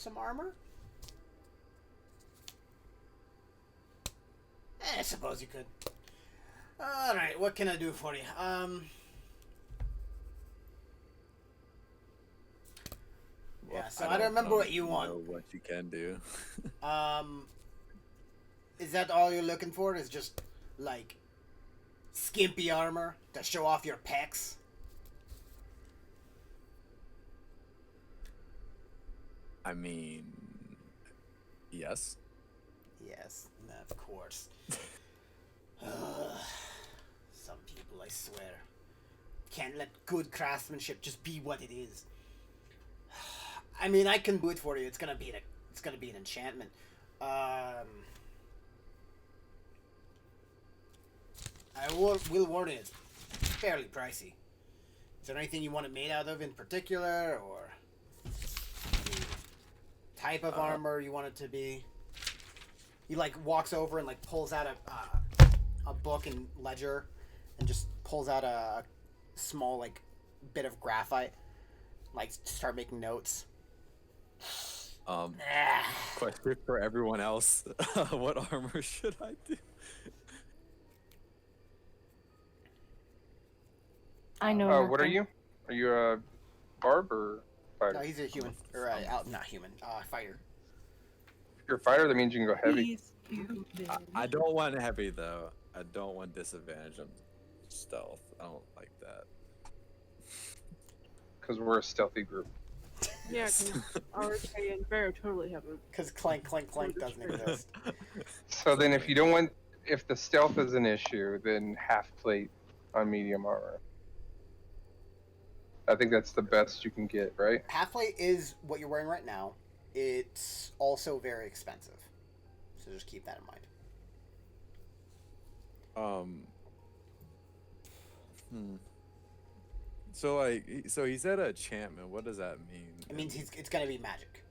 some armor? I suppose you could. Alright, what can I do for you? Yeah, so I don't remember what you want. Know what you can do. Um, is that all you're looking for? Is just, like, skimpy armor to show off your pecs? I mean, yes. Yes, of course. Some people, I swear, can't let good craftsmanship just be what it is. I mean, I can do it for you. It's gonna be an enchantment. Will warn you, it's fairly pricey. Is there anything you want it made out of in particular, or any type of armor you want it to be? He like walks over and like pulls out a book and ledger, and just pulls out a small like bit of graphite, like to start making notes. Question for everyone else: what armor should I do? I know. What are you? Are you a barb or fighter? No, he's a human, or not human, fighter. If you're a fighter, that means you can go heavy. Please, you I don't want heavy though. I don't want disadvantage on stealth. I don't like that. Because we're a stealthy group. Yeah, because RK and Bear totally haven't. Because clank doesn't exist. So then, if you don't want, if the stealth is an issue, then half plate on medium armor. I think that's the best you can get, right? Half plate is what you're wearing right now. It's also very expensive, so just keep that in mind. So he said enchantment. What does that mean? It means it's gonna be magic.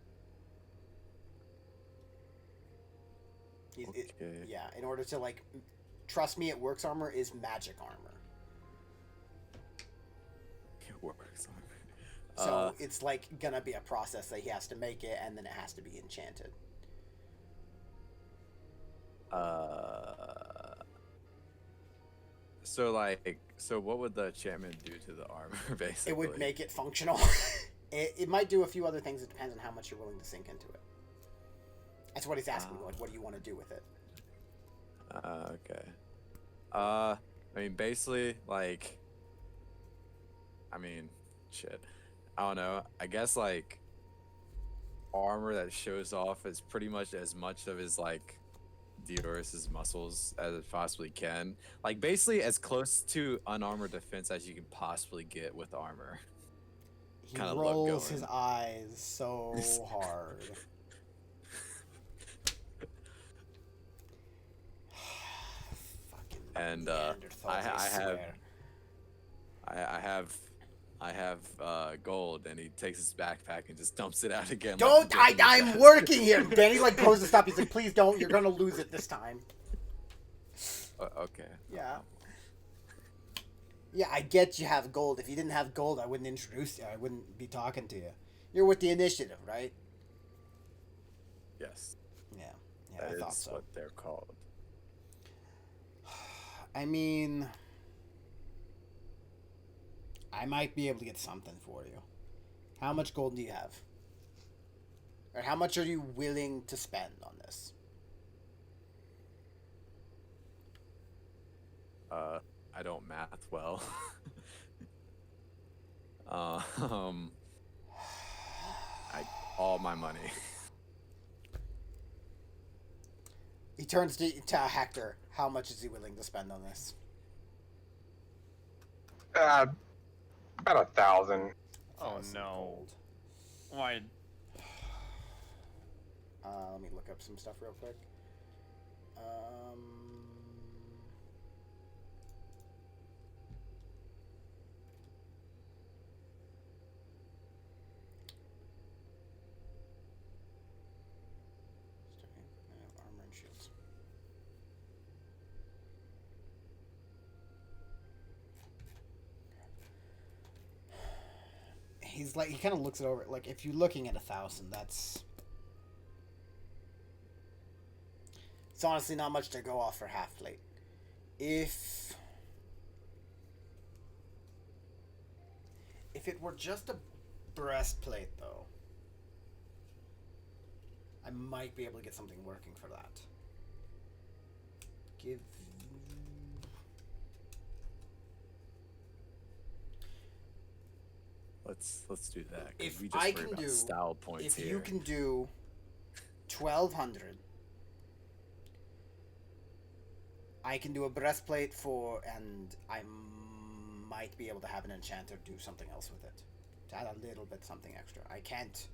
Okay. Yeah, in order to like, trust me, it works. Armor is magic armor. It works. So it's like gonna be a process that he has to make it, and then it has to be enchanted. So what would the enchantment do to the armor, basically? It would make it functional. It might do a few other things. It depends on how much you're willing to sink into it. That's what he's asking. Like, what do you want to do with it? Okay. I mean, basically, like, shit. I don't know. I guess, like, armor that shows off is pretty much as much of his, like, Diorus's muscles as it possibly can. Like, basically as close to unarmored defense as you can possibly get with armor. He Kinda rolls his eyes so hard. Fucking And Neanderthals, I have gold, and he takes his backpack and just dumps it out again. Don't! I'm working here! Danny like goes to stop. He's like, please don't. You're gonna lose it this time. Okay. Yeah. Yeah, I get you have gold. If you didn't have gold, I wouldn't introduce you. I wouldn't be talking to you. You're with the initiative, right? Yes. Yeah. Yeah, That I thought is so. what they're called. I mean, I might be able to get something for you. How much gold do you have? Or how much are you willing to spend on this? I don't math well. All my money. He turns to Hector. How much is he willing to spend on this? About 1,000. Oh no. Why? Let me look up some stuff real quick. Armor and shields. He's like, he kind of looks it over. Like, if you're looking at 1,000, that's It's honestly not much to go off for half plate. If it were just a breastplate, though, I might be able to get something working for that. Give. Let's do that. 'Cause If we just I worry can about do, style points if here. you can do 1,200, I can do a breastplate for, and I might be able to have an enchanter do something else with it to add a little bit something extra. I can't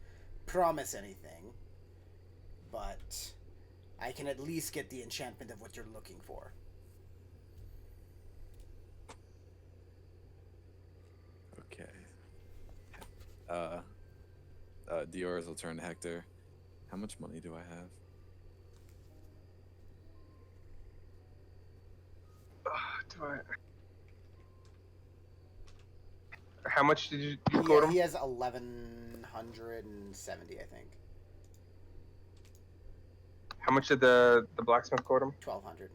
promise anything, but I can at least get the enchantment of what you're looking for. Okay. Dior's will turn to Hector. How much money do I have? Do I? How much did you Yeah, quote him? he has 1,170, I think. How much did the blacksmith quote him? 1,200.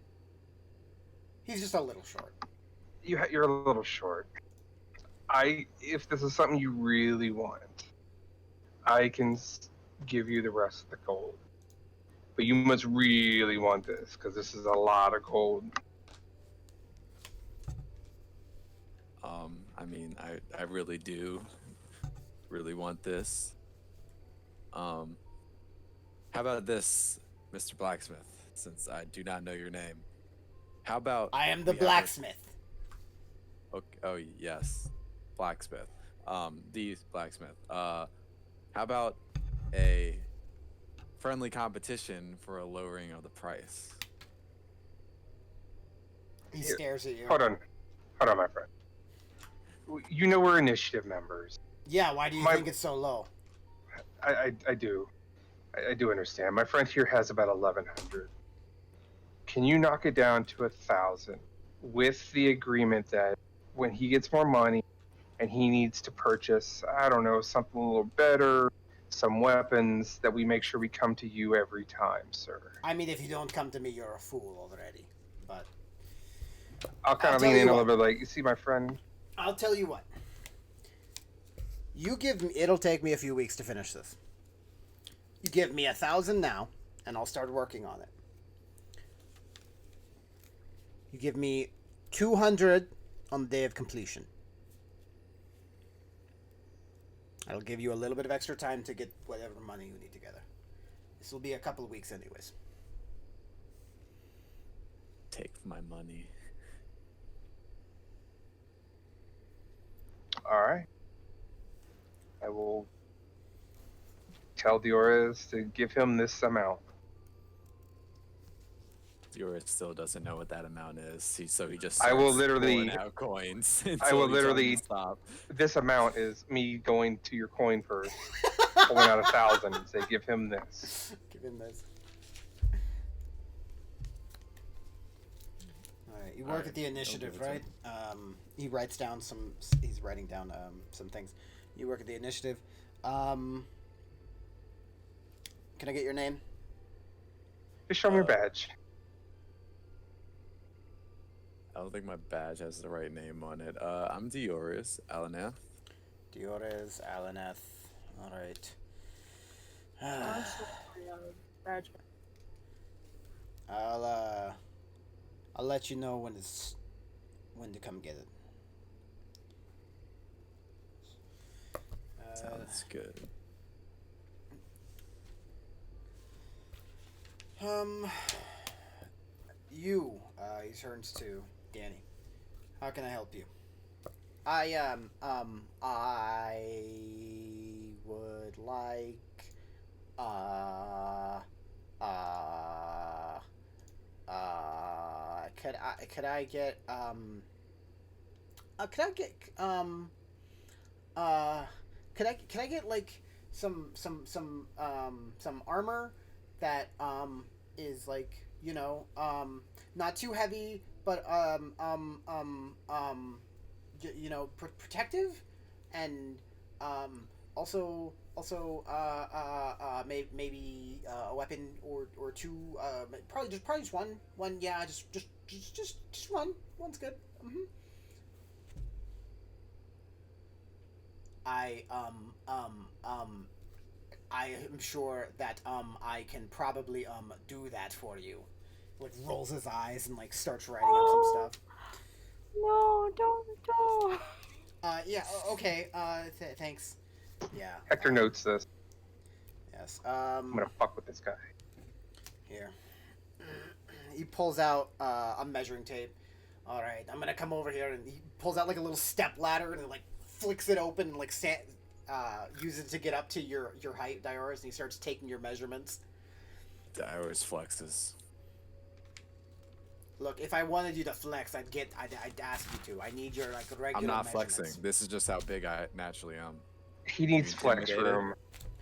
He's just a little short. You're a little short. If this is something you really want, I can give you the rest of the gold. But you must really want this because this is a lot of gold. I mean, I really do really want this. How about this, Mr. Blacksmith, since I do not know your name? How about I am the we have a- blacksmith. Okay, oh yes, blacksmith. The blacksmith. How about a friendly competition for a lowering of the price? He Here, stares at you. Hold on, my friend. You know we're initiative members. Yeah, why do you think it's so low? I do. I do understand. My friend here has about 1,100. Can you knock it down to 1,000 with the agreement that when he gets more money and he needs to purchase, I don't know, something a little better, some weapons, that we make sure we come to you every time, sir? I mean, if you don't come to me, you're a fool already. But I'll kind I'll of tell lean you in a what. little bit like, you see, my friend? I'll tell you what. You give me. It'll take me a few weeks to finish this. You give me 1,000 now, and I'll start working on it. You give me 200 on the day of completion. I'll give you a little bit of extra time to get whatever money you need together. This will be a couple of weeks, anyways. Take my money. All right. I will tell Diores to give him this amount. Dior still doesn't know what that amount is. He just I will starts literally- pulling out coins. I will until you tell him to literally- stop. This amount is me going to your coin purse, pulling out 1,000, and say, give him this. Give him this. Alright, you work Alright, at the I'll initiative, give it to right? He writes down some. He's writing down some things. You work at the initiative. Can I get your name? Just show me your badge. I don't think my badge has the right name on it. I'm Dioris Alaneth. Diores Alaneth. Alright. Badge. I'll let you know when to come get it. Sounds good. He turns to Danny. How can I help you? I would like, could I get, could I get like some armor that is like, not too heavy, but protective, and maybe a weapon or two. Probably just one. One, yeah, just one. One's good. I I am sure that I can probably do that for you. Like rolls his eyes and like starts writing up some stuff. No, don't. Yeah. Okay. Thanks. Yeah. Hector notes this. Yes. I'm gonna fuck with this guy. Here. He pulls out a measuring tape. All right, I'm gonna come over here, and he pulls out like a little step ladder and like flicks it open and like uses it to get up to your height, Dioris, and he starts taking your measurements. Dioris flexes. Look, if I wanted you to flex, I'd ask you to. I need your like regular. I'm not measurements. flexing. This is just how big I naturally am. He needs flex Intimidated? room.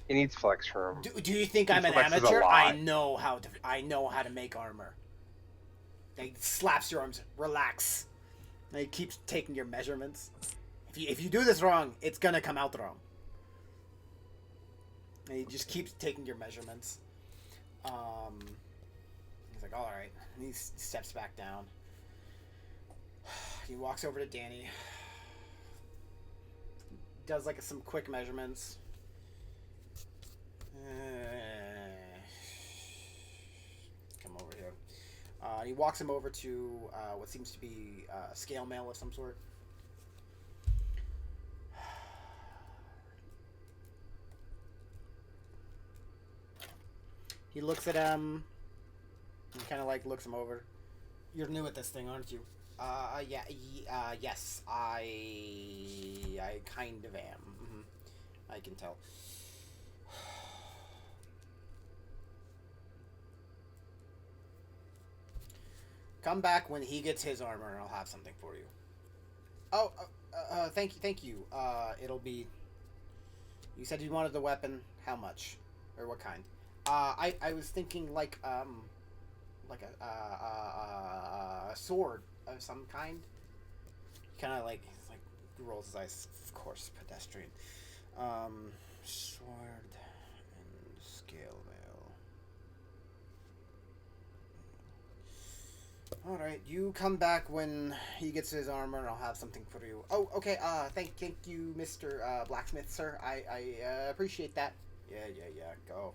He needs flex room. Do you think I'm an Flex is a amateur? lie. I know how to make armor. He slaps your arms. Relax. And he keeps taking your measurements. If you do this wrong, it's gonna come out wrong. And he just keeps taking your measurements. He's like, all right. And he steps back down. He walks over to Danny. Does like some quick measurements. Come over here. He walks him over to what seems to be a scale mail of some sort. He looks at him and kind of like looks him over. You're new at this thing, aren't you? Yeah, yes, I kind of am. I can tell. Come back when he gets his armor, and I'll have something for you. Oh, thank you. It'll be. You said you wanted the weapon. How much, or what kind? I was thinking like a sword of some kind. Kind of like rolls his eyes. Of course, pedestrian. Sword and scale mail. All right, you come back when he gets his armor, and I'll have something for you. Oh, okay. Thank you, Mr. Blacksmith, sir. I appreciate that. Yeah. Go.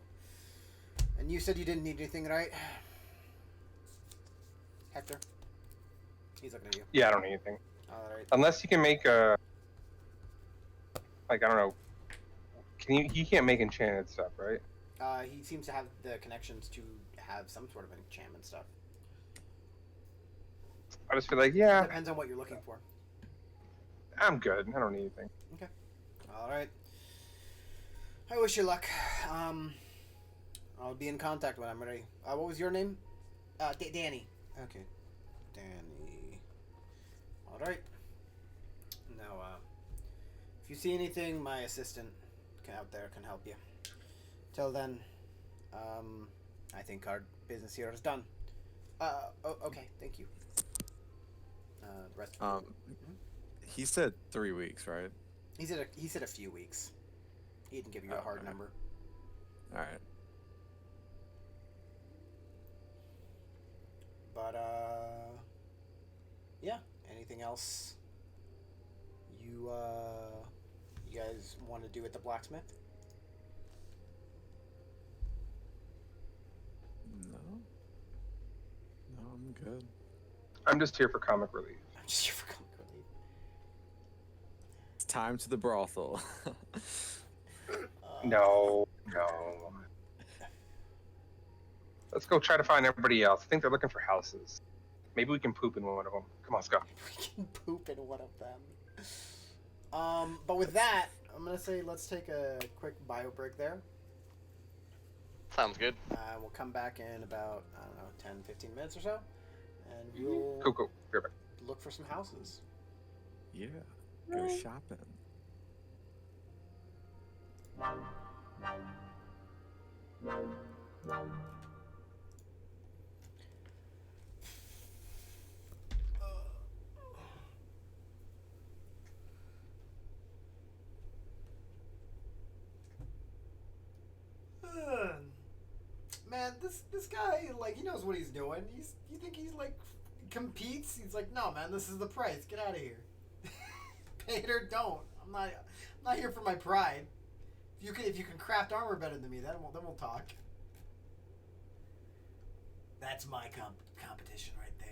And you said you didn't need anything, right? Hector? He's looking at you. Yeah, I don't need anything. Alright. Unless you can make a, like, I don't know. He can't make enchanted stuff, right? He seems to have the connections to have some sort of enchantment stuff. I just feel like, yeah, Depends on what you're looking for. I'm good. I don't need anything. Okay. Alright. I wish you luck. I'll be in contact when I'm ready. What was your name? Danny. Okay. Danny. Alright. Now, if you see anything, my assistant out there can help you. Till then, I think our business here is done. Okay, thank you. Rest. He said 3 weeks, right? He said a few weeks. He didn't give you a hard okay. number. All right. But yeah. Anything else you guys want to do at the blacksmith? No, I'm good. I'm just here for comic relief. I'm just here for comic relief. It's time to the brothel. No. Let's go try to find everybody else. I think they're looking for houses. Maybe we can poop in one of them. Come on, let's go. We can poop in one of them. But with that, I'm gonna say let's take a quick bio break there. Sounds good. We'll come back in about, I don't know, 10, 15 minutes or so. And we'll Cool. Be right back. look for some houses. Yeah, go shopping. this guy, like, he knows what he's doing. You think he's like competes? He's like, no, man, this is the price. Get out of here. Pay it or don't. I'm not here for my pride. If you can craft armor better than me, then we'll talk. That's my competition right there.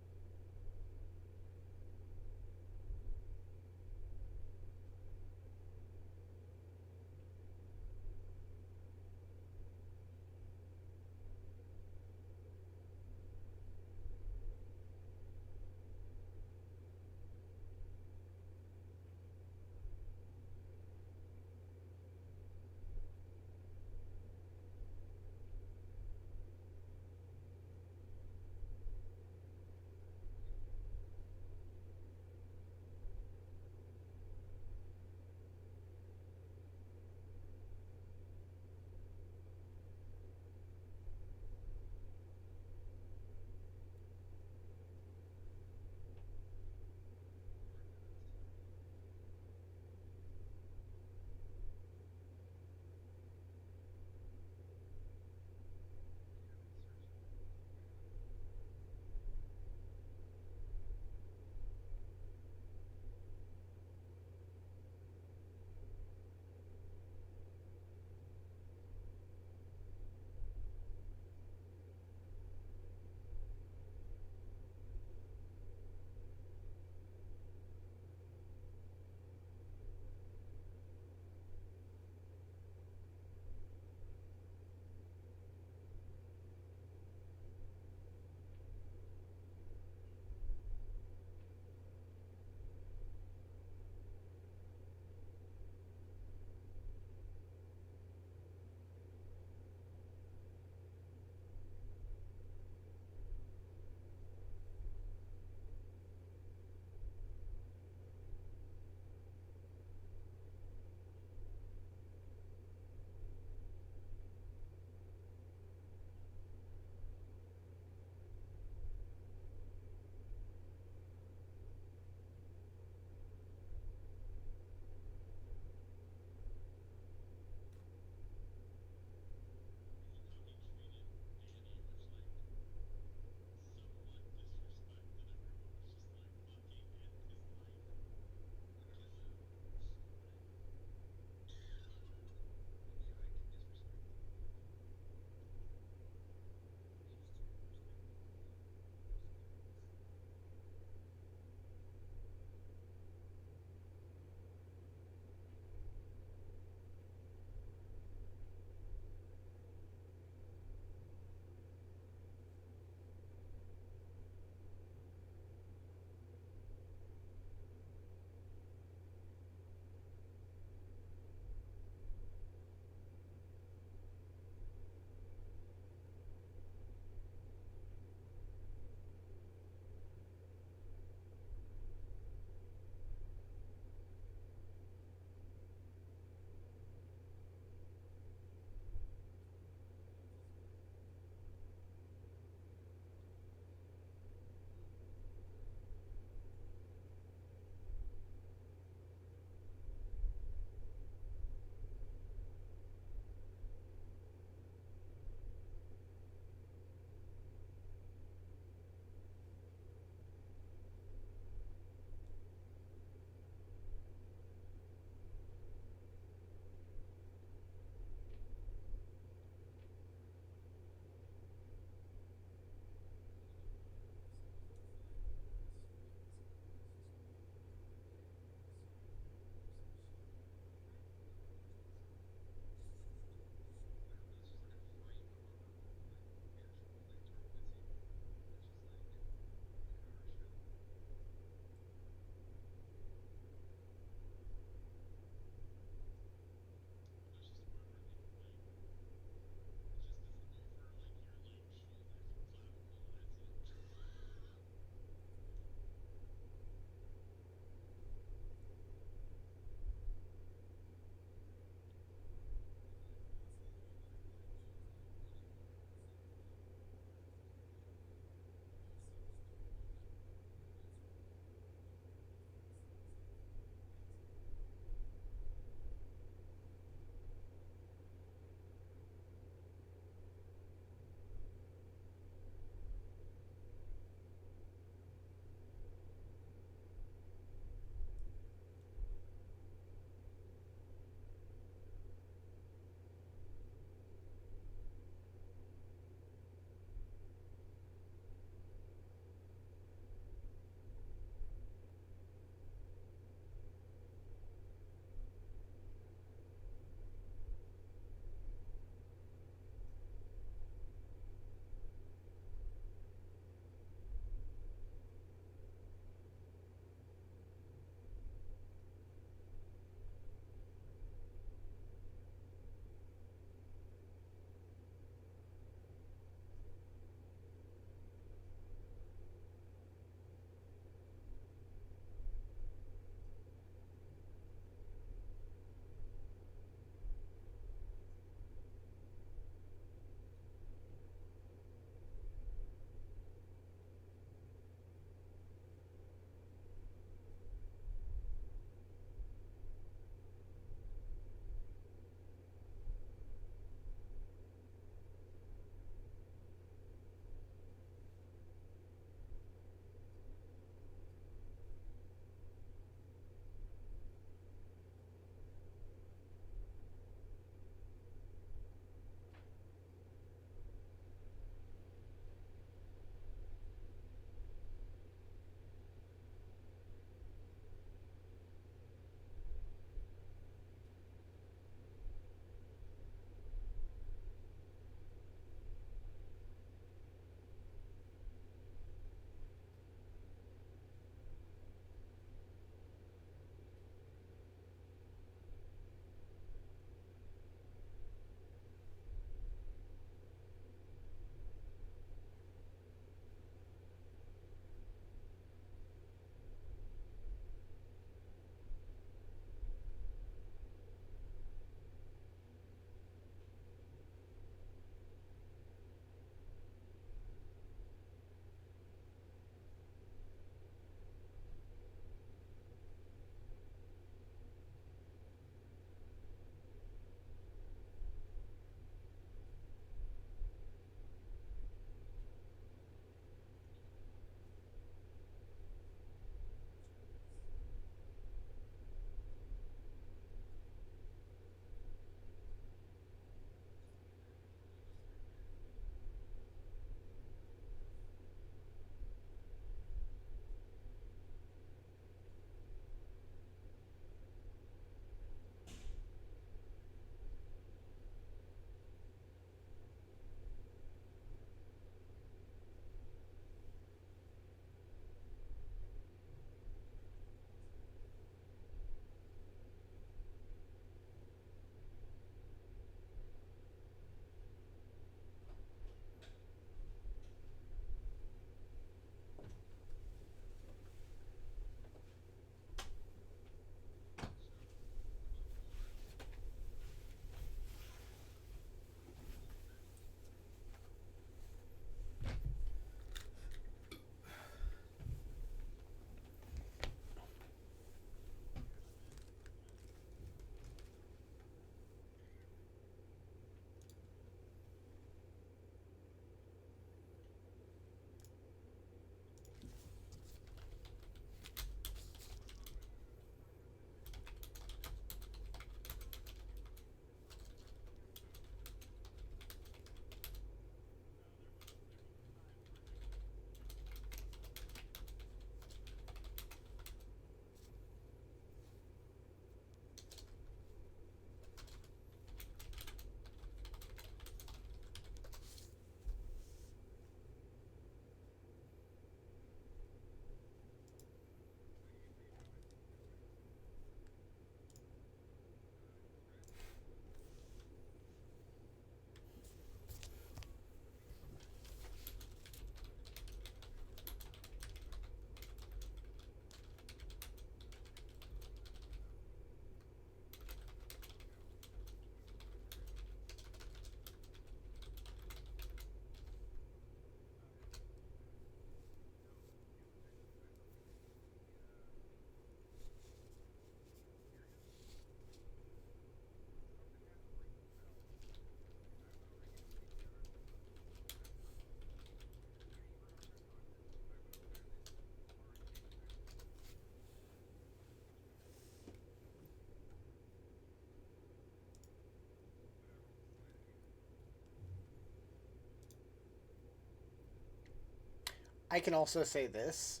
I can also say this.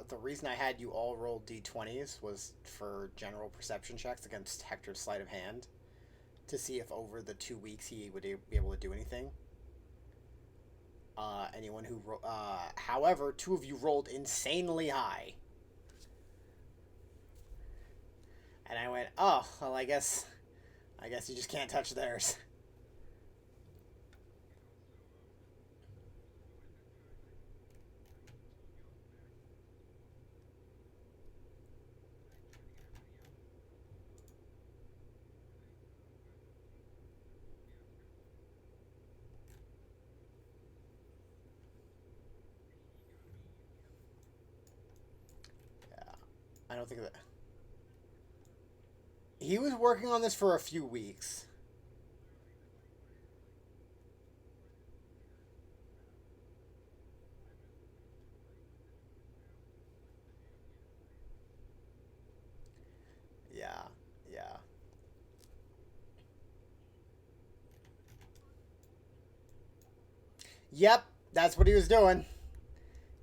The reason I had you all roll d20s was for general perception checks against Hector's sleight of hand to see if over the 2 weeks he would be able to do anything. However, two of you rolled insanely high. And I went, oh, well, I guess you just can't touch theirs. I don't think that... He was working on this for a few weeks. Yeah, yeah. Yep, that's what he was doing.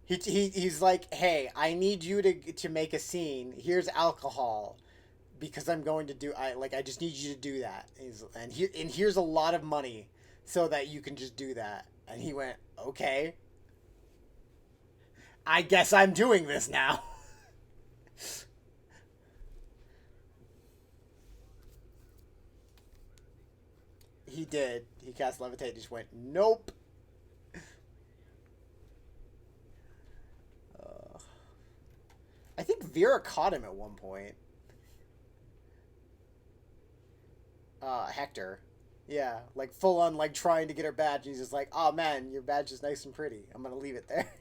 He's like, hey, I need you to make a scene. Here's alcohol, because I'm going to do. I just need you to do that. And here's a lot of money, so that you can just do that. And he went, okay. I guess I'm doing this now. He did. He cast levitate. Just went, nope. I think Vera caught him at one point. Hector. Yeah, like full on, like trying to get her badge. He's just like, oh man, your badge is nice and pretty. I'm gonna leave it there.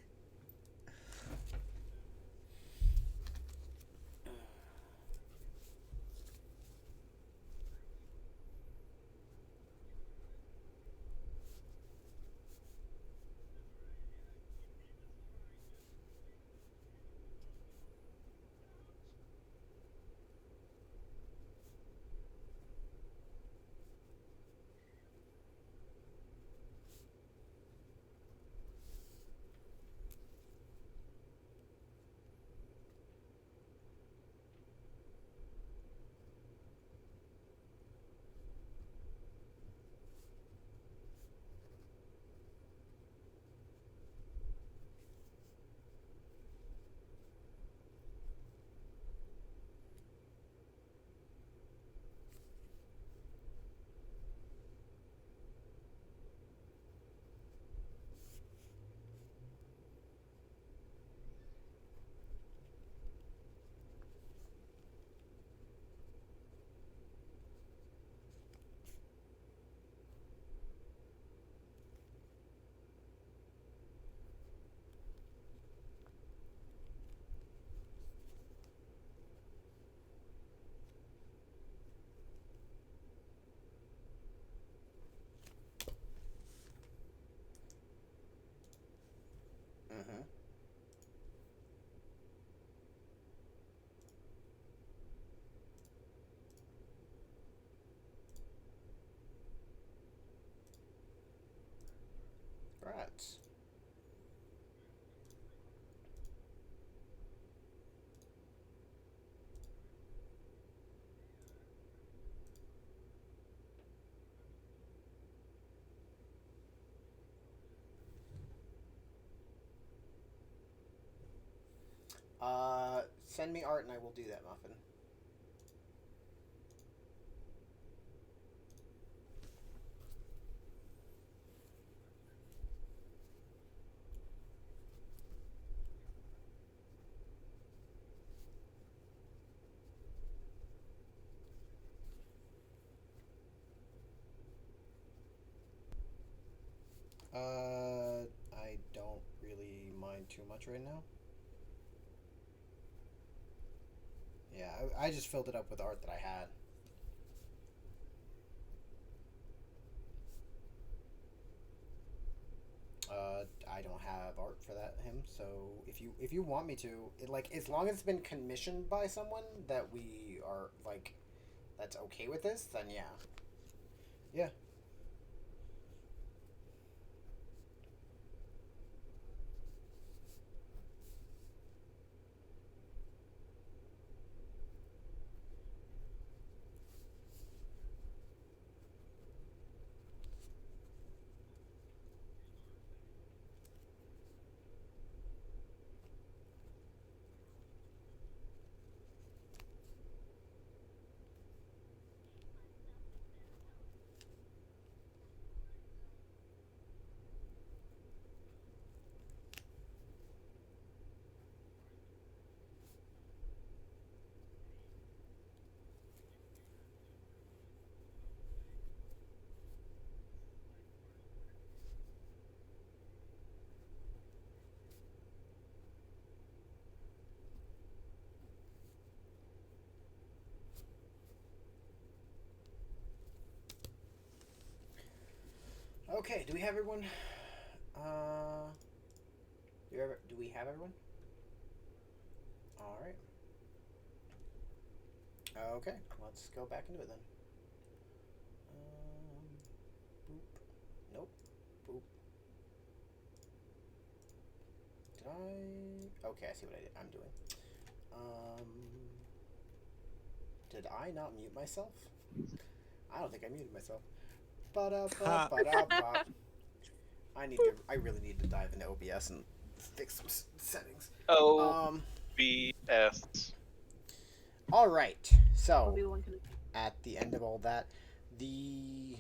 Mm-hmm. Rats. Send me art and I will do that, Muffin. I don't really mind too much right now. Yeah, I just filled it up with art that I had. I don't have art for him. So if you want me to, as long as it's been commissioned by someone that we are like, that's okay with this, then yeah, yeah. Okay, do we have everyone? Do we have everyone? All right. Okay, let's go back into it then. Boop. Nope. Boop. Did I? Okay, I see what I'm doing. Did I not mute myself? I don't think I muted myself. Ba-da-ba-ba-da-ba. I really need to dive into OBS and fix some settings. OBS. All right. So Obi-Wan can. at the end of all that, the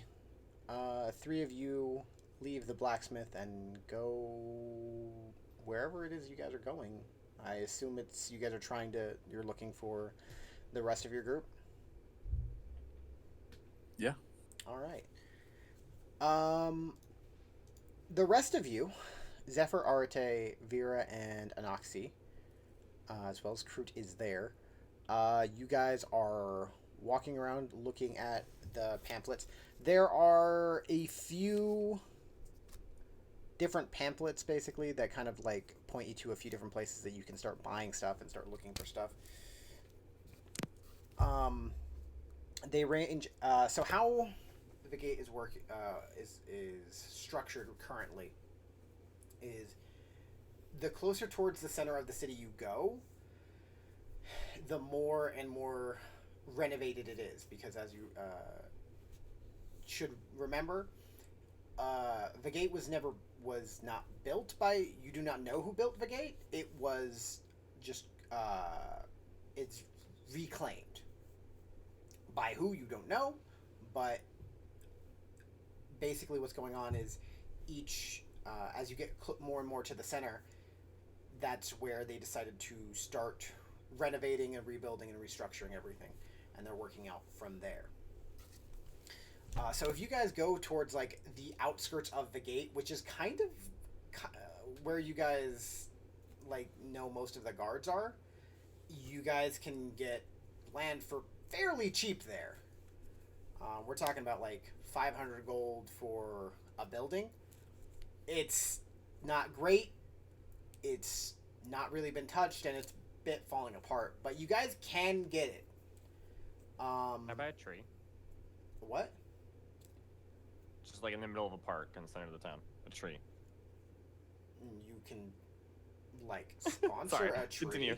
three of you leave the blacksmith and go wherever it is you guys are going. I assume it's you guys are you're looking for the rest of your group. Yeah. All right. The rest of you, Zephyr, Arate, Vera, and Anoxi, as well as Kroot is there. You guys are walking around looking at the pamphlets. There are a few different pamphlets, basically, that kind of like point you to a few different places that you can start buying stuff and start looking for stuff. They range. So how the gate is is structured currently is the closer towards the center of the city you go, the more and more renovated it is, because as you should remember, the gate was not built by, you do not know who built the gate. It was just it's reclaimed by who you don't know, but basically what's going on is each as you get more and more to the center, that's where they decided to start renovating and rebuilding and restructuring everything, and they're working out from there. So if you guys go towards like the outskirts of the gate, which is kind of where you guys like know most of the guards are, you guys can get land for fairly cheap there. We're talking about like 500 gold for a building. It's not great. It's not really been touched, and it's a bit falling apart. But you guys can get it. Can I buy a tree? What? Just like in the middle of a park in the center of the town. A tree. You can like sponsor Sorry, a tree. continue.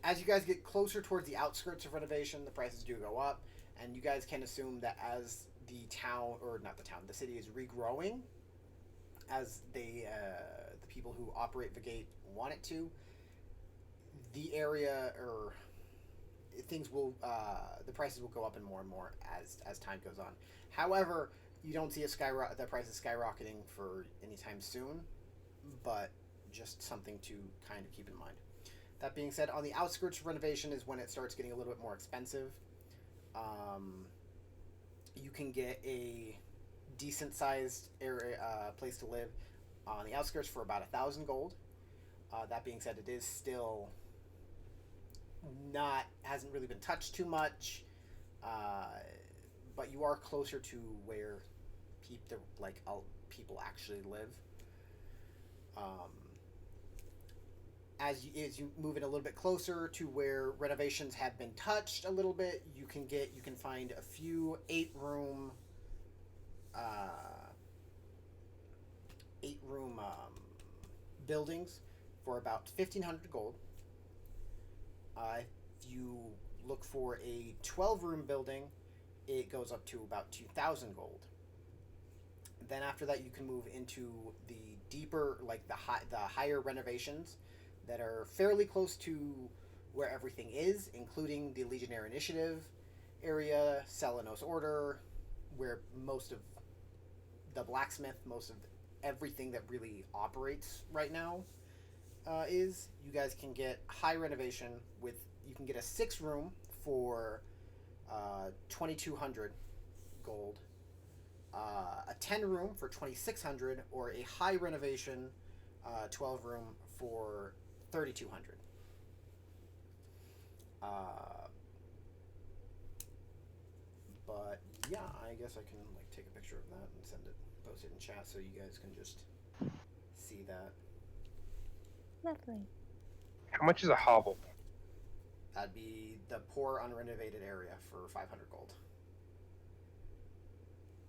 As you guys get closer towards the outskirts of renovation, the prices do go up, and you guys can assume that as the town, or not the town, the city is regrowing, as the people who operate the gate want it to, the area or things will the prices will go up and more as time goes on. However, you don't see the prices skyrocketing for any time soon, but just something to kind of keep in mind. That being said, on the outskirts of renovation is when it starts getting a little bit more expensive. You can get a decent sized area place to live on the outskirts for about 1,000 gold. That being said, it is still hasn't really been touched too much, but you are closer to where people actually live. As you move in a little bit closer to where renovations have been touched a little bit, you can find a few 8-room buildings for about 1,500 gold. If you look for a 12-room building, it goes up to about 2,000 gold. Then after that, you can move into the deeper, like the higher renovations that are fairly close to where everything is, including the Legionnaire Initiative area, Selenos Order, where most of the blacksmith, most of everything that really operates right now is. You guys can get high renovation you can get a 6-room for 2,200 gold, a 10-room for 2,600, or a high renovation 12-room for 3,200. But yeah, I guess I can like take a picture of that and send it, post it in chat, so you guys can just see that. Lovely. How much is a hovel? That'd be the poor unrenovated area for 500 gold.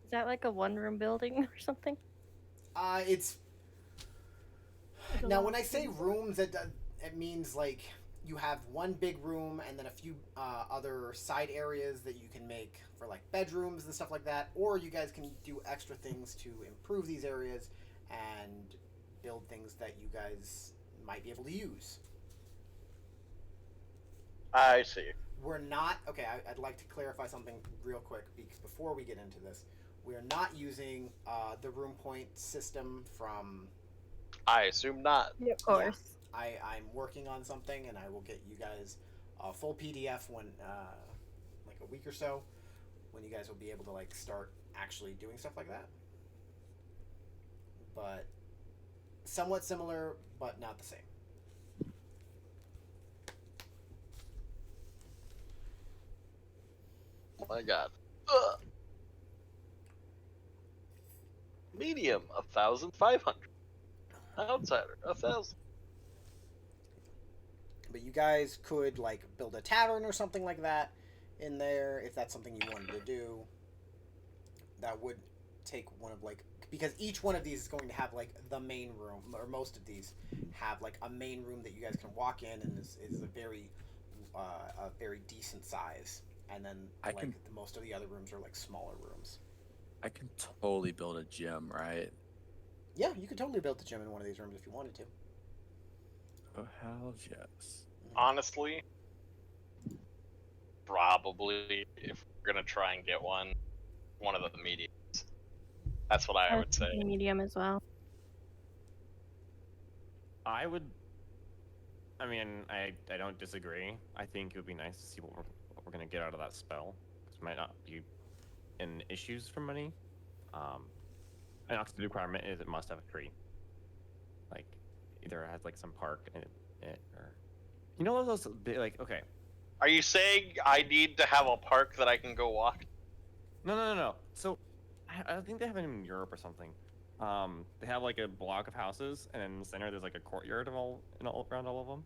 Is that like a one-room building or something? It's There's a now lot when I of say people. rooms, it means like you have one big room and then a few other side areas that you can make for like bedrooms and stuff like that, or you guys can do extra things to improve these areas and build things that you guys might be able to use. I see. We're not okay. I'd like to clarify something real quick before we get into this. We're not using the room point system from. I assume not. Yep. Of course. I'm working on something, and I will get you guys a full PDF when like a week or so, when you guys will be able to like start actually doing stuff like that. But somewhat similar, but not the same. Oh my god. Ugh. Medium, 1,500. Outsider, 1,000. But you guys could like build a tavern or something like that in there if that's something you wanted to do. That would take one of like, because each one of these is going to have like the main room, or most of these have like a main room that you guys can walk in, and is a very decent size. And then most of the other rooms are like smaller rooms. I can totally build a gym, right? Yeah, you could totally build the gym in one of these rooms if you wanted to. Oh hell yes. Honestly, probably if we're gonna try and get one of the mediums. That's what I would say. Medium as well. I would. I mean, I don't disagree. I think it would be nice to see what we're gonna get out of that spell. Because it might not be in issues for money. An oxygen requirement is it must have a tree. Like, either it has like some park in it, or you know those like okay. Are you saying I need to have a park that I can go walk? No. So, I think they have it in Europe or something. They have like a block of houses, and in the center there's like a courtyard of all around all of them.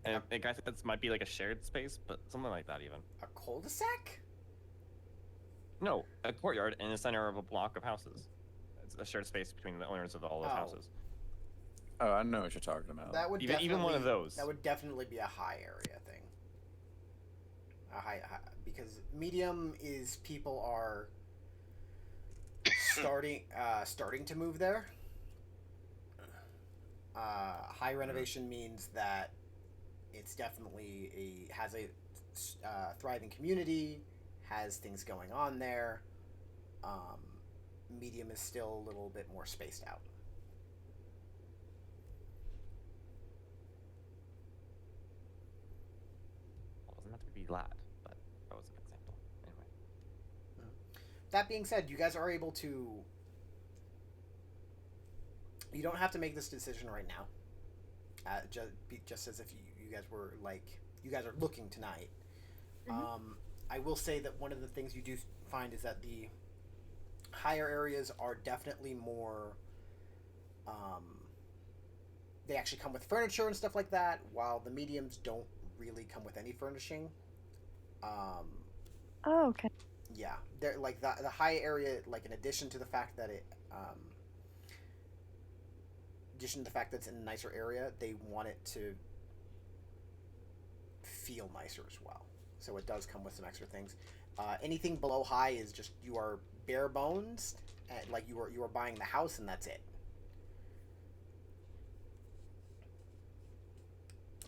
And I guess that might be like a shared space, but something like that even. A cul-de-sac? No, a courtyard in the center of a block of houses. It's a shared space between the owners of all those houses. Oh, I know what you're talking about. That would Even one of those. That would definitely be a high area thing. A high because medium is people are starting to move there. High renovation means that it's definitely has a thriving community, has things going on there. Medium is still a little bit more spaced out. Well, it doesn't have to be that, but that was an example. Anyway. That being said, you guys are able to. You don't have to make this decision right now. Just as if you guys were like, you guys are looking tonight. Mm-hmm. I will say that one of the things you do find is that the higher areas are definitely more. They actually come with furniture and stuff like that, while the mediums don't really come with any furnishing. Oh, okay. Yeah, they're like the high area. Like in addition to the fact that it's in a nicer area, they want it to feel nicer as well. So it does come with some extra things. Anything below high is just you are bare bones, like you are buying the house and that's it.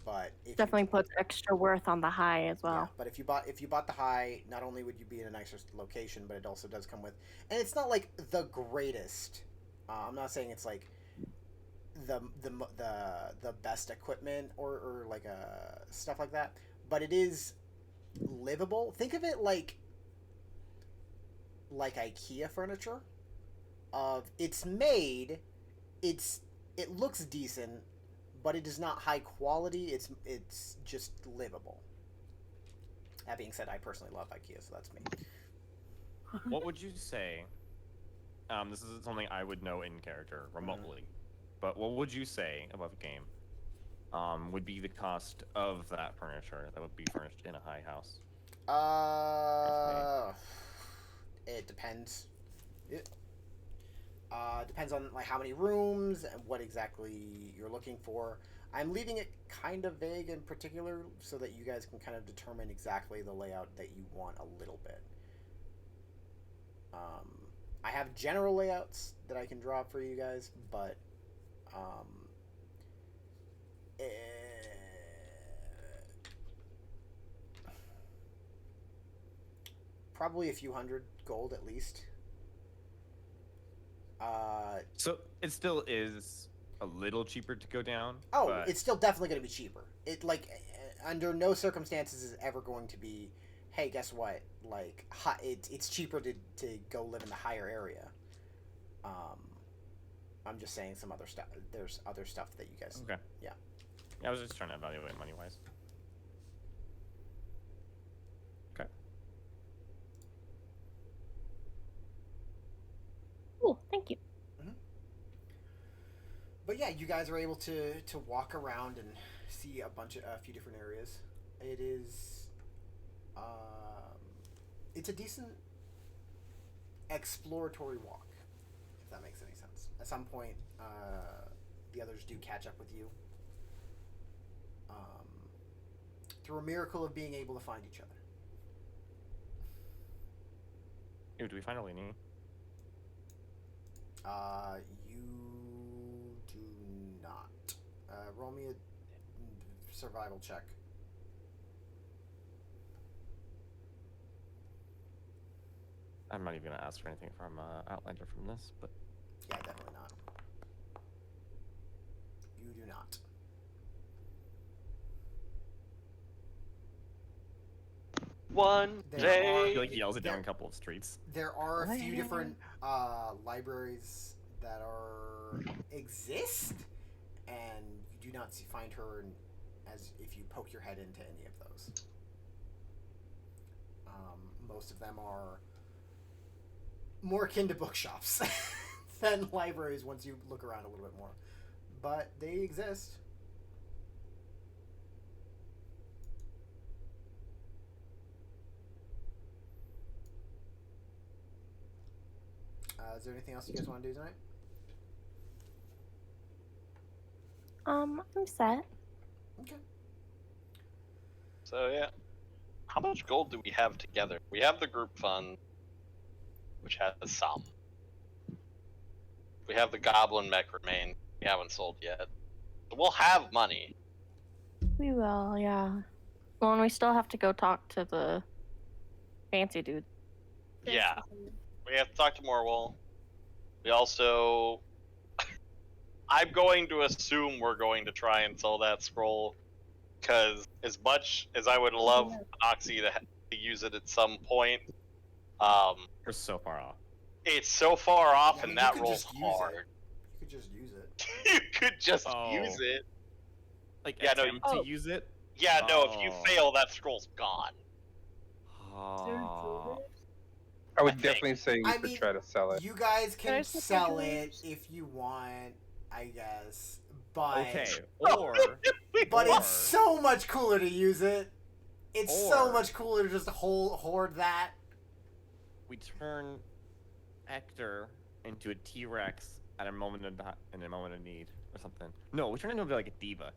But Definitely puts extra worth on the high as well. Yeah, but if you bought the high, not only would you be in a nicer location, but it also does come with, and it's not like the greatest. I'm not saying it's like the best equipment or like stuff like that, but it is livable. Think of it like IKEA furniture. It's made, it looks decent, but it is not high quality. It's just livable. That being said, I personally love IKEA, so that's me. What would you say? This is something I would know in character remotely, but what would you say above game? Would be the cost of that furniture that would be furnished in a high house. It depends. It depends on like how many rooms and what exactly you're looking for. I'm leaving it kind of vague in particular so that you guys can kind of determine exactly the layout that you want a little bit. I have general layouts that I can draw for you guys, but probably a few hundred gold at least. So it still is a little cheaper to go down. Oh, but... it's still definitely going to be cheaper. It like under no circumstances is ever going to be, hey, guess what? Like, it's cheaper to go live in the higher area. I'm just saying some other stuff. There's other stuff that you guys. Okay. Yeah. I was just trying to evaluate money wise. Okay. Cool. Thank you. But yeah, you guys are able to walk around and see a few different areas. It is, it's a decent exploratory walk, if that makes any sense. At some point, the others do catch up with you. Through a miracle of being able to find each other. Ooh, do we find Alini? You do not. Roll me a survival check. I'm not even gonna ask for anything from Outlander from this, but Yeah, definitely not. You do not. One There day. he like yells it down there- a couple of streets. There are a few different libraries that exist, and you do not find her as if you poke your head into any of those. Most of them are more akin to bookshops than libraries once you look around a little bit more, but they exist. Is there anything else you guys want to do tonight? I'm set. Okay. So yeah, how much gold do we have together? We have the group fund, which has some. We have the goblin mech remain. We haven't sold yet. So we'll have money. We will, yeah. Well, and we still have to go talk to the fancy dude. Yeah. We have to talk to Morwell. We also... I'm going to assume we're going to try and sell that scroll, because as much as I would love Oxy to use it at some point, We're so far off. it's so far off, Yeah, I mean, and you that could rolls just use it. hard. You could just use it. You could just Oh. use it. Like, Yeah, no, attempt to use it? Yeah, no, if you Oh. fail, that scroll's gone. Oh. I would I think. definitely say you I should mean, try to sell it. You guys Can I can say sell something? it if you want, I guess. But Okay, or but or- it's so much cooler to use it. It's so Or- much cooler to just hoard that. we turn Hector into a T-Rex at a moment in a moment of need or something. No, we turn into like a diva.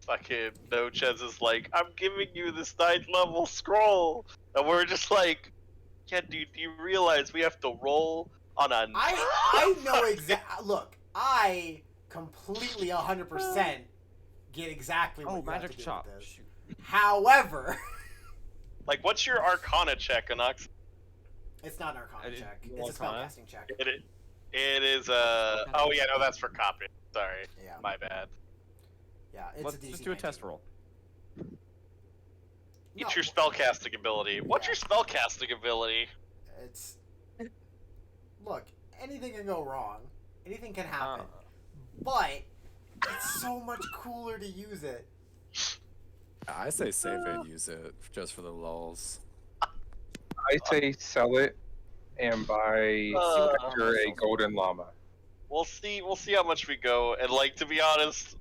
Fucking Nochez is like, I'm giving you this 9th level scroll. And we're just like, yeah, dude, do you realize we have to roll on a... I know exactly. Look, I completely 100% get exactly what Oh, you have magic to do chop. with this. Shoot. However, Like, what's your Arcana check, Anux? it's not an Arcana It- check. well, It's a Arcana? spellcasting check. It is, oh yeah, no, that's for copy. Sorry, Yeah, my bad. yeah. It's Let's a DC just do a 19. test roll. It's No, your spellcasting ability. What's Yeah. your spellcasting ability? It's look. Anything can go wrong. Anything can happen. But it's so much cooler to use it. I say save it, use it just for the lulls. I say sell it and buy Uh, Hector a golden llama. We'll see. We'll see how much we go. And like, to be honest,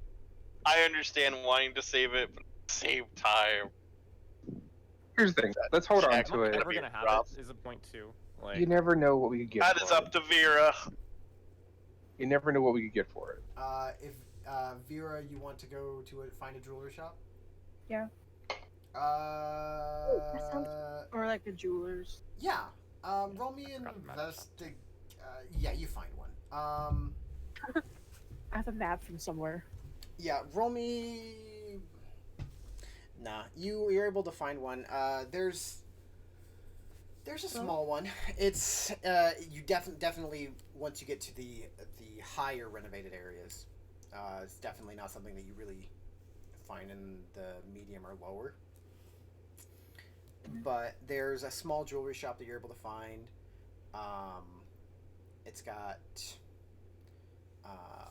I understand wanting to save it, but at the same time, Here's the thing. Let's hold on Jack, to it. Never be gonna have rough. it is a point too. Like, You never know what we could get that for is it. up to Vera. You never know what we could get for it. If Vera, you want to go to find a jewelry shop? Yeah. that sounds- Or like a jeweler's. Yeah. Roll me an Forgot the magic shop. investig. Yeah, you find one. I have a map from somewhere. Yeah, roll me. Nah, you're able to find one. There's a small one. It's you definitely once you get to the higher renovated areas, it's definitely not something that you really find in the medium or lower. But there's a small jewelry shop that you're able to find. It's got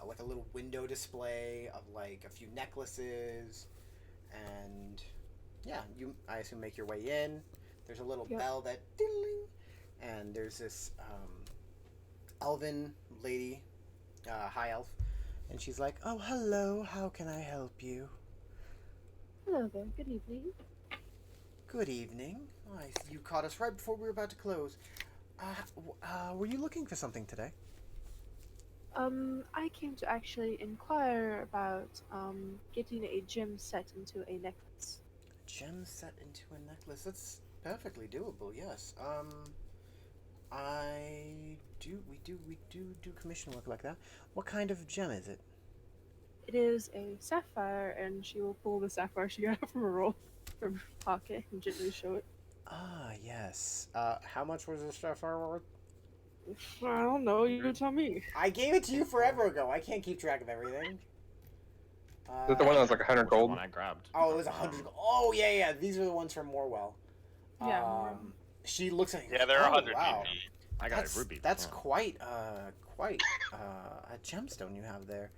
like a little window display of like a few necklaces, and yeah, I assume make your way in. There's a little Yep. bell that ding, and there's this elven lady, high elf, and she's like, "Oh, hello. How can I help you?" Hello there. Good evening. Good evening. You caught us right before we were about to close. Were you looking for something today? I came to actually inquire about getting a gem set into a necklace. Gem set into a necklace. That's perfectly doable. Yes. We do commission work like that. What kind of gem is it? It is a sapphire, and she will pull the sapphire she got from her pocket and gently show it. Ah, yes. How much was this stuff worth? I don't know. You tell me. I gave it to you forever ago. I can't keep track of everything. Is that the one that was like 100 which gold? one I grabbed. Oh, it was 100. Oh, yeah. These are the ones from Morwell. Yeah, Morwell. She looks at you. Yeah, they're oh, 100 wow. PP. I got a ruby. That's yeah. quite a gemstone you have there.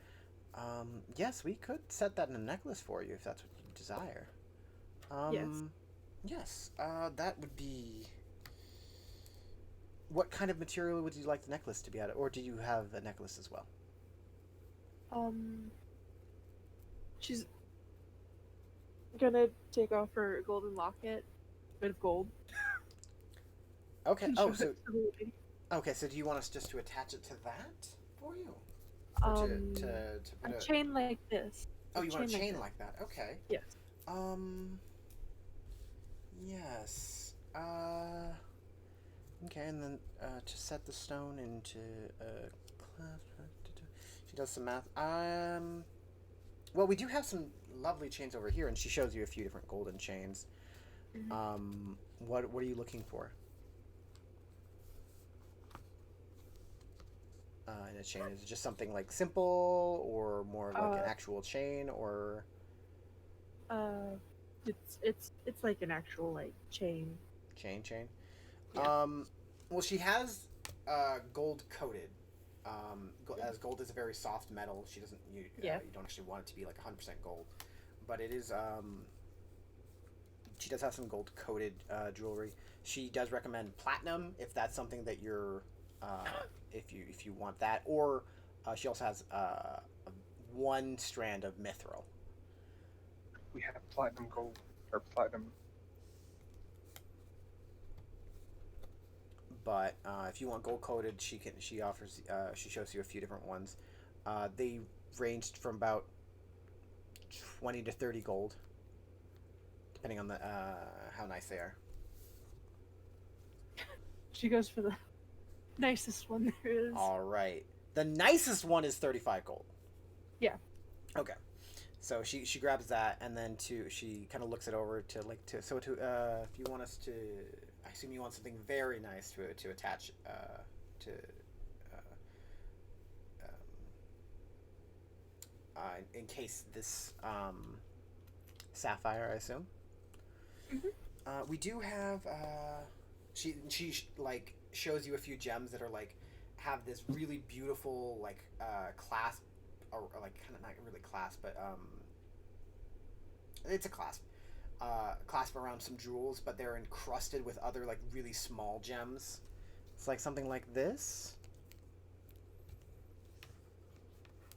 Yes, we could set that in a necklace for you if that's what you desire. Yes. Yes. That would be. What kind of material would you like the necklace to be out of, or do you have a necklace as well? She's gonna take off her golden locket, bit of gold. Okay. and Oh, show so it to the lady. okay. So do you want us just to attach it to that for you, or to put A chain like this. Oh, you want a chain that. like that? Okay. Yes. Yes. Okay, and then to set the stone into a clasp. She does some math. Well, we do have some lovely chains over here, and she shows you a few different golden chains. Mhm. What are you looking for? In a chain, is it just something like simple, or more like an actual chain, or? It's like an actual like chain. Chain. Yeah. Well, she has gold coated. As gold is a very soft metal, she doesn't. You don't actually want it to be like 100% gold, but it is. She does have some gold coated jewelry. She does recommend platinum if that's something that you're. If you want that, or she also has one strand of mithril. We have platinum gold or platinum. But if you want gold coated, she offers she shows you a few different ones. They ranged from about 20 to 30 gold, depending on the how nice they are. She goes for the nicest one there is. All right, the nicest one is 35 gold. Yeah. Okay, so she grabs that, and then she kind of looks it over to if you want us to. I assume you want something very nice to attach to in case this sapphire, I assume. Mhm. We do have she like shows you a few gems that are like have this really beautiful like clasp, or like kind of not really clasp, but it's a clasp. clasp around some jewels, but they're encrusted with other like really small gems. It's like something like this.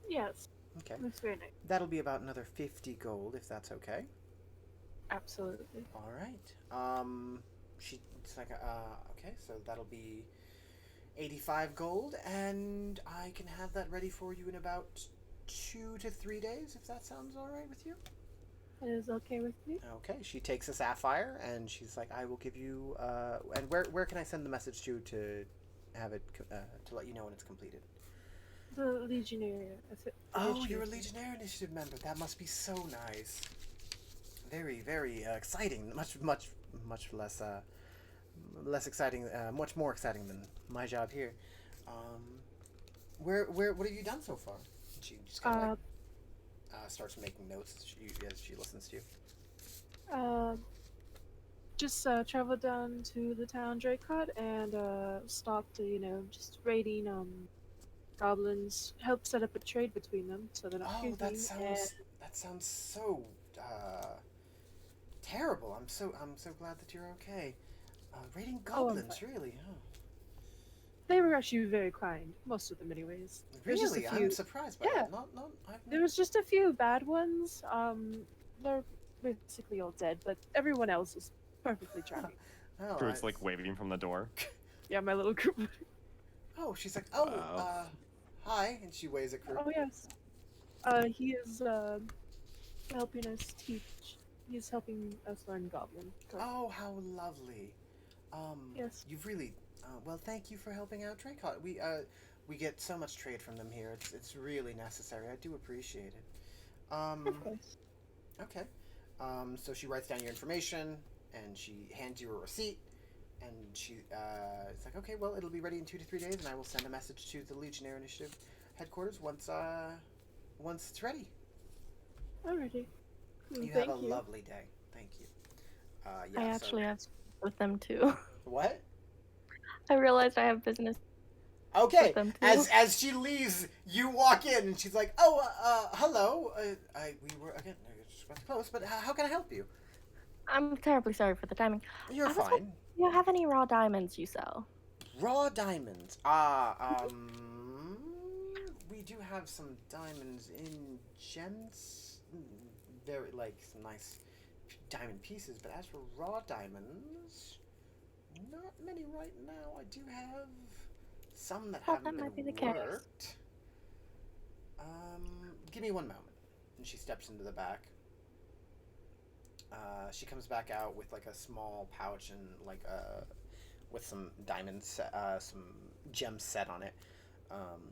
Yes, Okay. that's very nice. That'll be about another 50 gold, if that's okay. Absolutely. All right. It's like, okay, so that'll be 85 gold, and I can have that ready for you in about 2 to 3 days, if that sounds all right with you. It is okay with me. Okay, she takes a sapphire, and she's like, I will give you, and where can I send the message to have it, to let you know when it's completed? The Legionnaire. Oh, you're a Legionnaire Initiative member. That must be so nice. Very, very exciting. Much less, less exciting. Much more exciting than my job here. What have you done so far? She just kind of starts making notes as she listens to you. Just traveled down to the town Dracot and stopped, just raiding goblins. Helped set up a trade between them so they're not Oh, fusing. that sounds so terrible. I'm so glad that you're okay. Raiding goblins, really? Huh? They were actually very kind, most of them, anyways. There's just a Really, few. I'm surprised by that. There was just a few bad ones. They're basically all dead, but everyone else is perfectly charming. Oh, Groot's like waving from the door. Yeah, my little group. Oh, she's like, Wow. hi, and she waves at Groot. Oh yes. He is helping us teach. He's helping us learn Goblin. Oh, how lovely. Yes. You've really, well, thank you for helping out Dracot. We get so much trade from them here. It's really necessary. I do appreciate it. Of course. Okay. So she writes down your information, and she hands you a receipt, and it's like, okay, well, it'll be ready in 2 to 3 days, and I will send a message to the Legionnaire Initiative headquarters once it's ready. Alrighty. You Thank have a you. lovely day. Thank you. Yeah, I actually have with them too. What? I realized I have business Okay. with them too. As she leaves, you walk in, and she's like, "Oh, hello. We were again. I just went close, but how can I help you? I'm terribly sorry for the timing. You're I was fine. Do you have any raw diamonds you sell? Raw diamonds. We do have some diamonds in gems. Very like some nice diamond pieces, but as for raw diamonds, not many right now. I do have some that Thought haven't that might been be the case. worked. Give me one moment. And she steps into the back. She comes back out with like a small pouch and like with some diamonds, some gems set on it.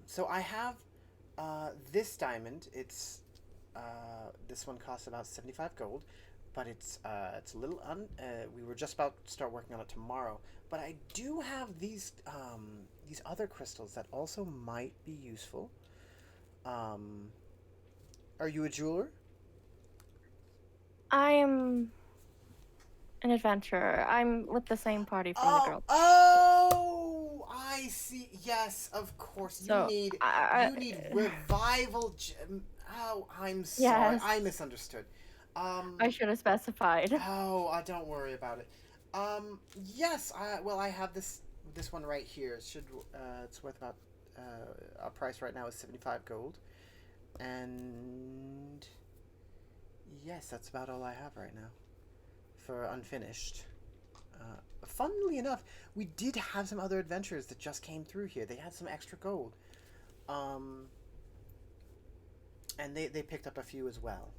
So I have this diamond. It's this one costs about 75 gold, but it's a little we were just about to start working on it tomorrow. But I do have these other crystals that also might be useful. Are you a jeweler? I am an adventurer. I'm with the same party from the girl. Oh, I see. Yes, of course. So, you I- need revival. Oh, I'm sorry. Yes. I misunderstood. I should have specified. Oh, don't worry about it. Yes. I have this one right here. It's worth about our price right now is 75 gold, and yes, that's about all I have right now for unfinished. Funnily enough, we did have some other adventurers that just came through here. They had some extra gold, and they picked up a few as well.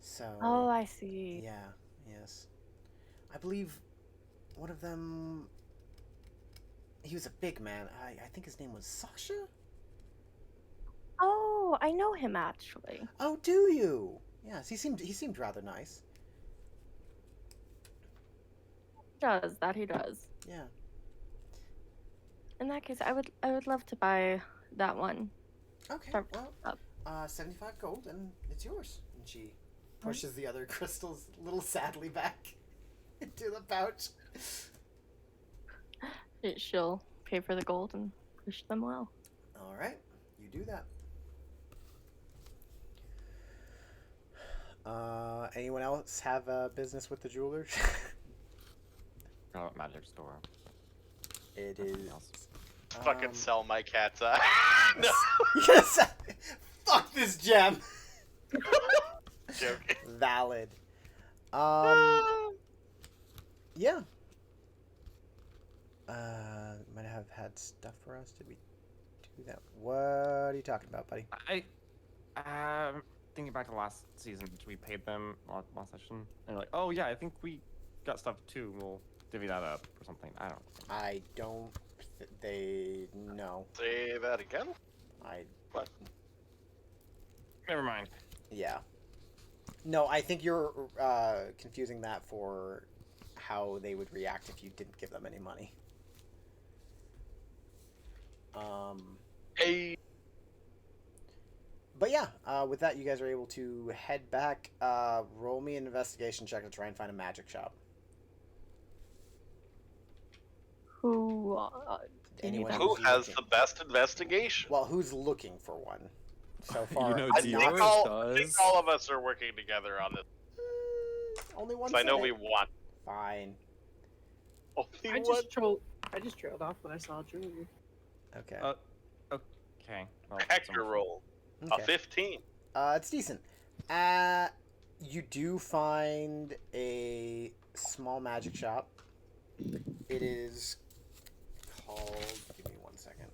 So. Oh, I see. Yeah. Yes. I believe one of them. He was a big man. I think his name was Sasha. Oh, I know him actually. Oh, do you? Yes, he seemed rather nice. He does. Yeah. In that case, I would love to buy that one. Okay. Start Well, up. 75 gold, and it's yours. And she pushes the other crystals a little sadly back into the pouch. She'll pay for the gold and wish them well. All right, you do that. Anyone else have business with the jeweler? Oh, magic store. It Nothing is. else. Fucking sell my cat's eye. No, Yes. Fuck this gem. joking. Valid. Yeah. Might have had stuff for us. Did we do that? What are you talking about, buddy? Thinking back to last season, we paid them last session, and they're like, "Oh yeah, I think we got stuff too. We'll divvy that up or something." I don't. I don't. They no. Say that again. I What? Never mind. yeah. No, I think you're confusing that for how they would react if you didn't give them any money. Hey. But yeah, with that, you guys are able to head back. Roll me an investigation check to try and find a magic shop. Who? Anyone Who who's has looking. the best investigation? Well, who's looking for one? So far, You know, I Dior think, does. I think all of us are working together on this. Only one. So I know said we it. want Fine. only I one. just trailed off when I saw Drew. Okay. Okay. Well, Hector someone- roll. Okay. A 15. It's decent. You do find a small magic shop. It is called. Give me 1 second.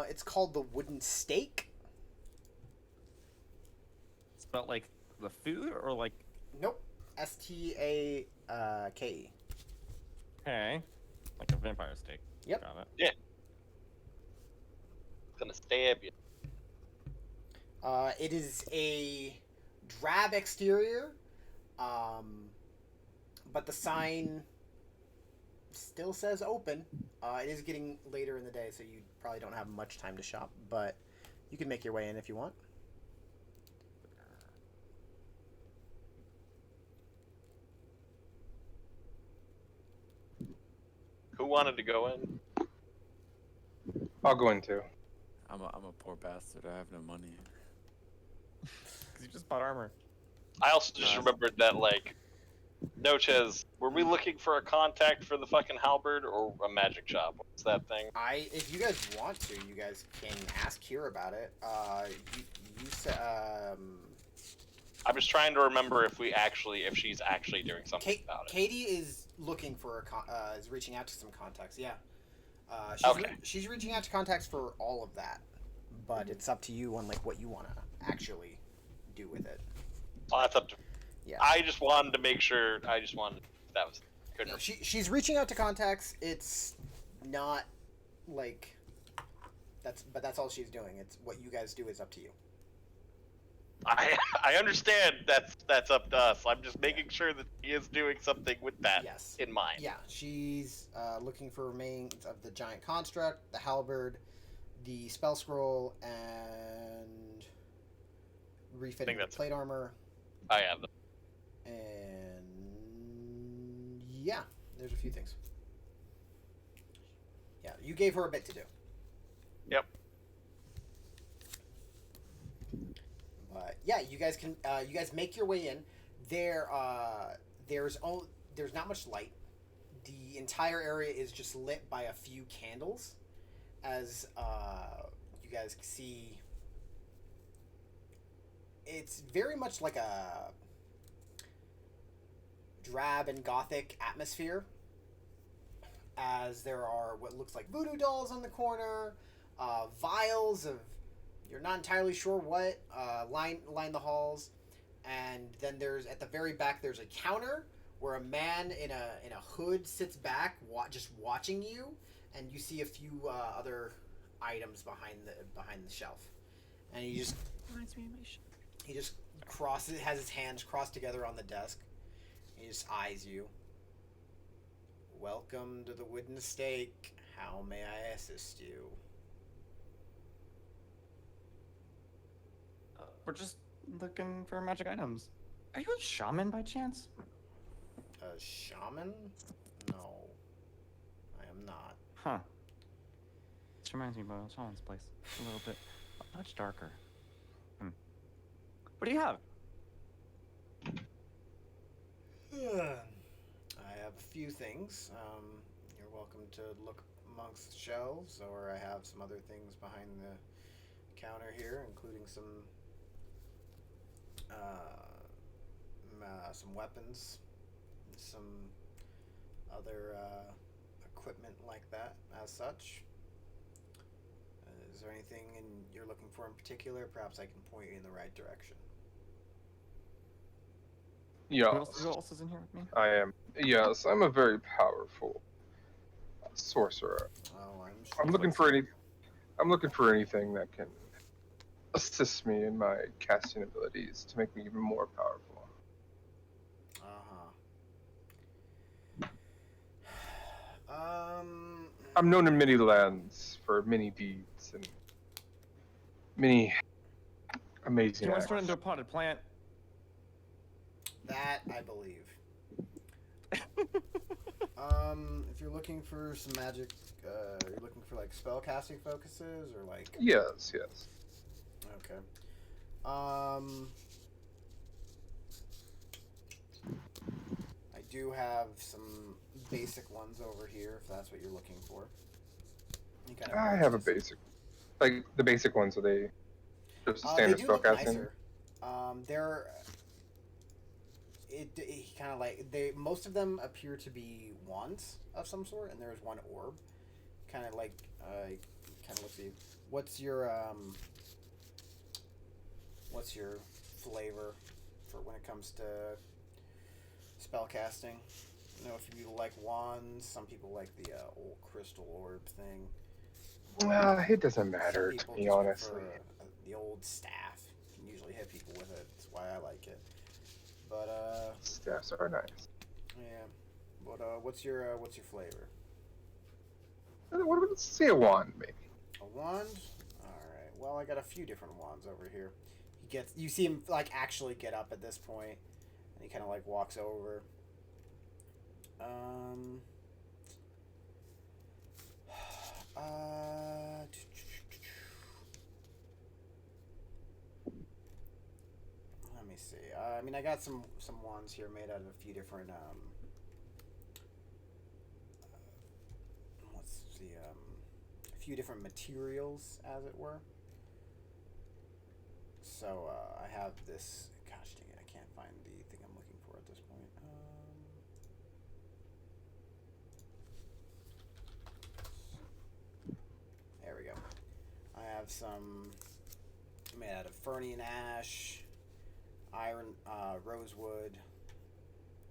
It's called the Wooden Stake. Spelled like the food or like Nope. STAKE. okay, like a vampire steak. Yep. Got it. Gonna stab you. It is a drab exterior, but the sign still says open. It is getting later in the day, so you probably don't have much time to shop, but you can make your way in if you want. Who wanted to go in? I'll go in too. I'm a poor bastard. I have no money. Because you just bought armor. I also just remembered that, like, Noches, were we looking for a contact for the fucking halberd or a magic shop? What's that thing? If you guys want to, you guys can ask Kira about it. You said, I'm just trying to remember if she's actually doing something about it. Katie is looking for is reaching out to some contacts. Yeah. Okay. She's reaching out to contacts for all of that, but it's up to you on like what you want to actually do with it. Well, that's up to. Yeah. I just wanted to make sure. That was good. No, she's reaching out to contacts. It's not like that's all she's doing. It's what you guys do is up to you. I understand that's up to us. I'm just making sure that he is doing something with that Yes. in mind. Yeah, she's looking for remains of the giant construct, the halberd, the spell scroll, and refitting the that's plate armor. I have them. And yeah, there's a few things. Yeah, you gave her a bit to do. Yep. But yeah, you guys can you guys make your way in. There's not much light. The entire area is just lit by a few candles. As you guys see, it's very much like a drab and gothic atmosphere, as there are what looks like voodoo dolls on the corner, vials of you're not entirely sure what line the halls, and then there's at the very back there's a counter where a man in a hood sits back just watching you, and you see a few other items behind the shelf, and he just has his hands crossed together on the desk. He just eyes you. Welcome to the Wooden Stake. How may I assist you? We're just looking for magic items. Are you a shaman by chance? A shaman? No, I am not. Huh. This reminds me of a shaman's place. A little bit much darker. What do you have? I have a few things. You're welcome to look amongst the shelves, or I have some other things behind the counter here, including some weapons, some other equipment like that. As such, is there anything you're looking for in particular? Perhaps I can point you in the right direction. Yes, Who else is in here with me? I am. Yes, I'm a very powerful sorcerer. Oh, I'm looking for any. I'm looking for anything that can assist me in my casting abilities to make me even more powerful. I'm known in many lands for many deeds and many amazing You want acts. to turn into a potted plant? That I believe. If you're looking for some magic, you're looking for like spell casting focuses or like. Yes, yes. Okay. I do have some basic ones over here if that's what you're looking for. You kind of I have a basic. Like the basic ones, are they just a they standard do spell look casting? nicer. They're. It kind of like most of them appear to be wands of some sort, and there's one orb. Kind of like let's see. What's your flavor for when it comes to spell casting? You know, if you like wands, some people like the old crystal orb thing. It doesn't matter to me, honestly. The old staff can usually hit people with it. That's why I like it. But Staffs are nice. yeah. But what's your flavor? Let's say a wand, maybe. A wand? Alright. Well, I got a few different wands over here. You see him like actually get up at this point, and he kind of like walks over. Let me see. I mean, I got some wands here made out of a few different a few different materials, as it were. So I have this. Gosh dang it! I can't find the thing I'm looking for at this point. There we go. I have some made out of Fernian ash, iron, rosewood,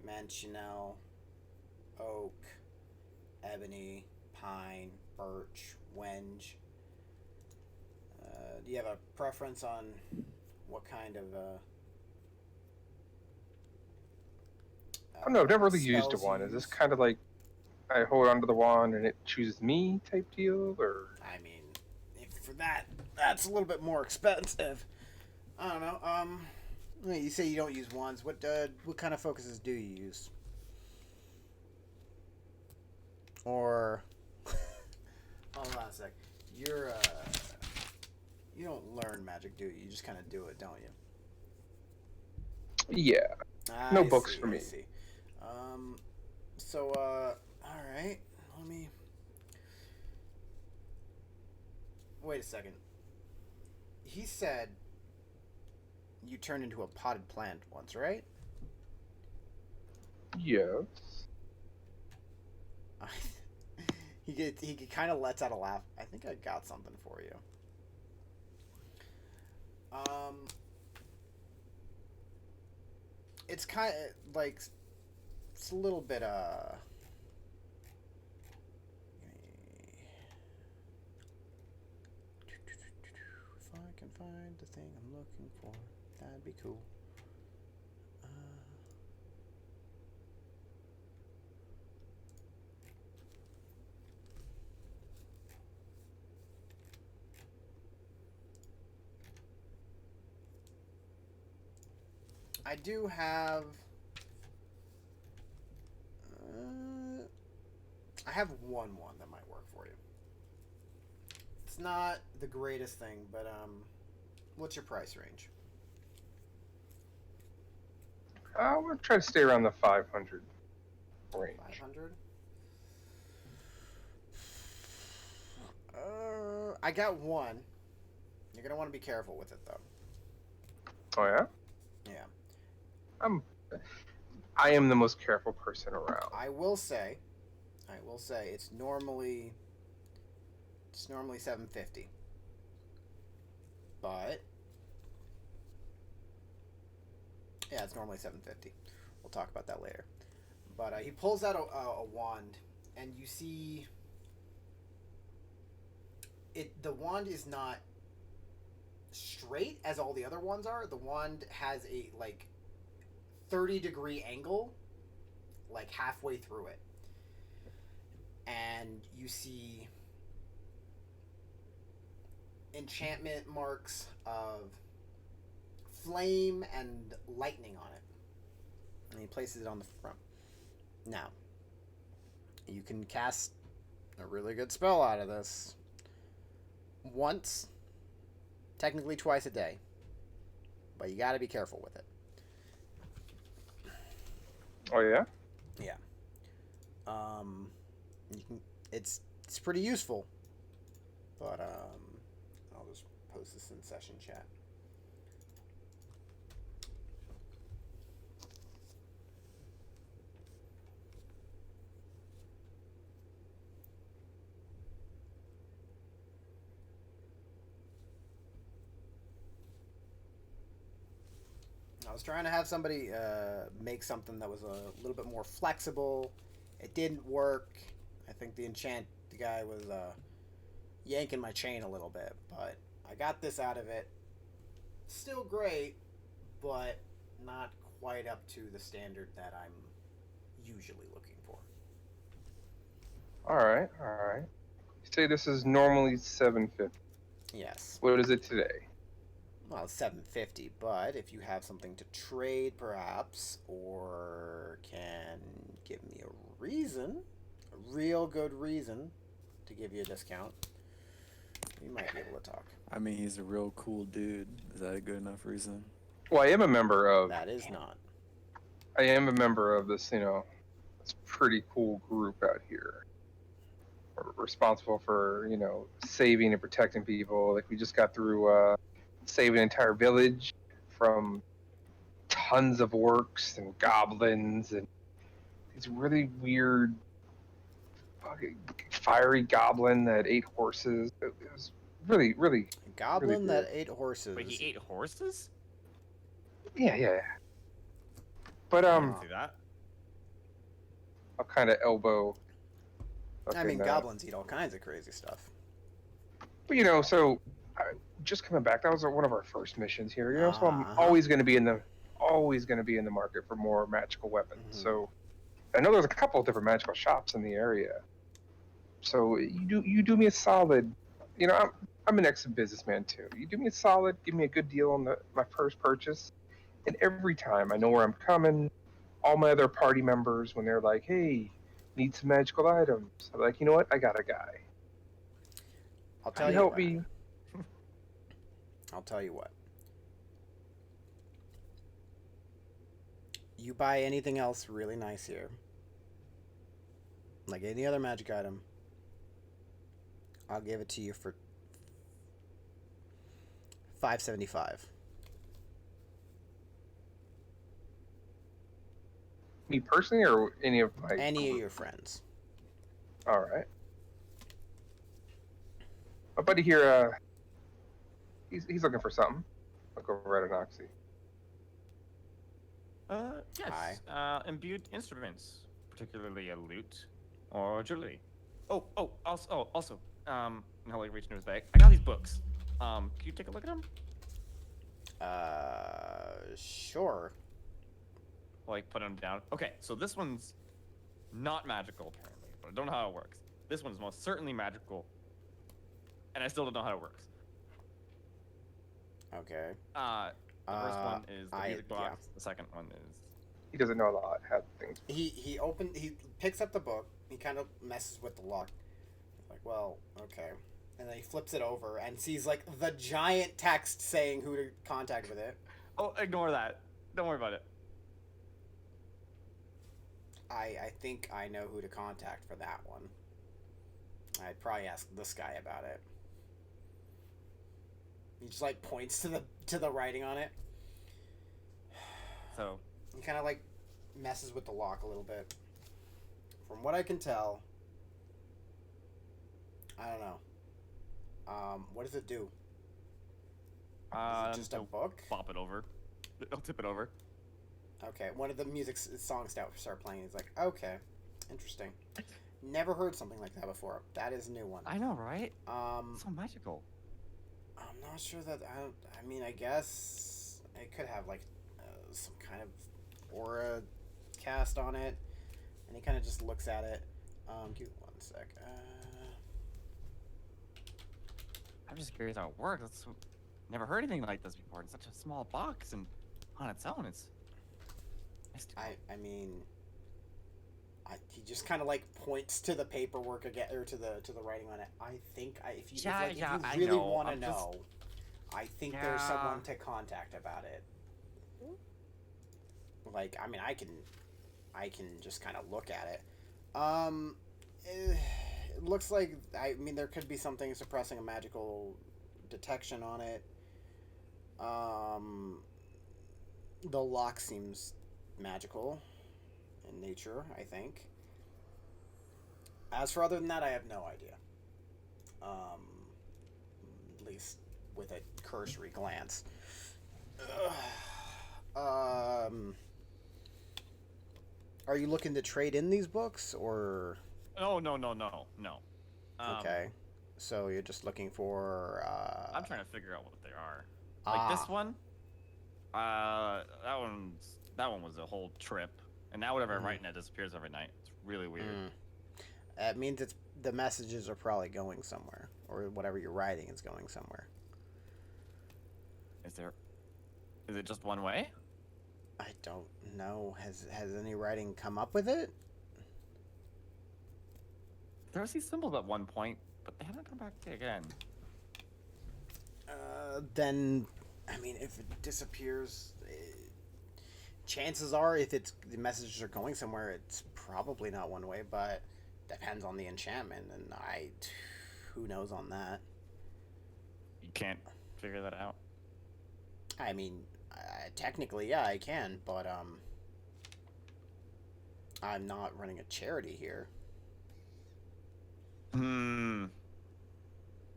manchineel, oak, ebony, pine, birch, wenge. Do you have a preference on what kind of I don't know. I've never really used a spells wand. you Is this use? kind of like I hold onto the wand and it chooses me type deal, or? I mean, for that's a little bit more expensive. I don't know. You say you don't use wands. What kind of focuses do you use? Or hold on a sec. You don't learn magic, do you? You just kind of do it, don't you? Yeah. No books for me. I see. All right. Let me. Wait a second. He said you turned into a potted plant once, right? Yes. He kind of lets out a laugh. I think I got something for you. It's kind of like it's a little bit if I can find the thing I'm looking for, that'd be cool. I do have. I have one that might work for you. It's not the greatest thing, but what's your price range? We'll try to stay around the 500 range. 500. I got one. You're gonna want to be careful with it, though. Oh yeah. Yeah. I am the most careful person around. I will say, it's normally 750. But yeah, it's normally 750. We'll talk about that later. But he pulls out a wand, and you see it. The wand is not straight as all the other wands are. The wand has a 30-degree angle, like halfway through it, and you see enchantment marks of flame and lightning on it, and he places it on the front. Now, you can cast a really good spell out of this once, technically twice a day, but you got to be careful with it. Oh yeah. Yeah. You can. It's pretty useful, but I'll just post this in session chat. I was trying to have somebody make something that was a little bit more flexible. It didn't work. I think the guy was yanking my chain a little bit, but I got this out of it. Still great, but not quite up to the standard that I'm usually looking for. All right. You say this is normally 750. Yes. What is it today? Well, it's 750, but if you have something to trade, perhaps, or can give me a reason, a real good reason to give you a discount, we might be able to talk. I mean, he's a real cool dude. Is that a good enough reason? Well, I am a member of. That is not. I am a member of this, this pretty cool group out here. We're responsible for, saving and protecting people. Like we just got through save an entire village from tons of orcs and goblins and these really weird fucking fiery goblin that ate horses. It was really, really A goblin really that ate horses. Wait, he ate horses? yeah. But I didn't see that. I'll kind of elbow. I mean, fucking, goblins eat all kinds of crazy stuff. But so just coming back, that was one of our first missions here. So I'm Uh-huh. always going to be in the market for more magical weapons. Mhm. So I know there's a couple of different magical shops in the area. So you do me a solid. I'm an ex-businessman too. You do me a solid, give me a good deal on my first purchase, and every time I know where I'm coming. All my other party members, when they're like, "Hey, need some magical items," I'm like, you know what? I got a guy. I'll Can tell you you help what. me? I'll tell you what. You buy anything else really nice here, like any other magic item, I'll give it to you for $575. Me personally, or any of my Any of your friends. All right. My buddy here, he's looking for something. I'll go right at Noxie. Yes. Imbued instruments, particularly a lute or jewelry. Also, now like reaching into his bag, I got these books. Can you take a look at them? Sure. Like put them down. Okay, so this one's not magical apparently, but I don't know how it works. This one's most certainly magical, and I still don't know how it works. Okay. The first one is the I- music yeah. box. The second one is. He doesn't know a lot how things. He picks up the book. He kind of messes with the lock. Like, well, okay. And then he flips it over and sees like the giant text saying who to contact with it. Oh, ignore that. Don't worry about it. I think I know who to contact for that one. I'd probably ask this guy about it. He just like points to the writing on it. So. He kind of like messes with the lock a little bit. From what I can tell, I don't know. What does it do? Is it just a He'll book? Bop it over. I'll tip it over. Okay, one of the songs start playing. He's like, okay, interesting. Never heard something like that before. That is a new one. I know, right? Um, So magical. I'm not sure that I mean, I guess it could have like some kind of aura cast on it, and he kind of just looks at it. Give me one sec. I'm just curious how it works. Never heard anything like this before. It's such a small box, and on its own, it's. I mean, he just kind of like points to the paperwork again, or to the writing on it. I think if you really want to know, I think there's someone to contact about it. Like, I mean, I can just kind of look at it. It looks like, I mean, there could be something suppressing a magical detection on it. The lock seems magical in nature, I think. As for other than that, I have no idea. At least with a cursory glance. Are you looking to trade in these books, or? No. Okay, so you're just looking for. I'm trying to figure out what they are. Like this one. That one was a whole trip, and now whatever I write in it disappears every night. It's really weird. It means the messages are probably going somewhere, or whatever you're writing is going somewhere. Is it just one way? I don't know. Has any writing come up with it? There was these symbols at one point, but they haven't come back again. Then, I mean, if it disappears, chances are, if the messages are going somewhere, it's probably not one way. But depends on the enchantment, and who knows on that. You can't figure that out. I mean, technically, yeah, I can, but I'm not running a charity here.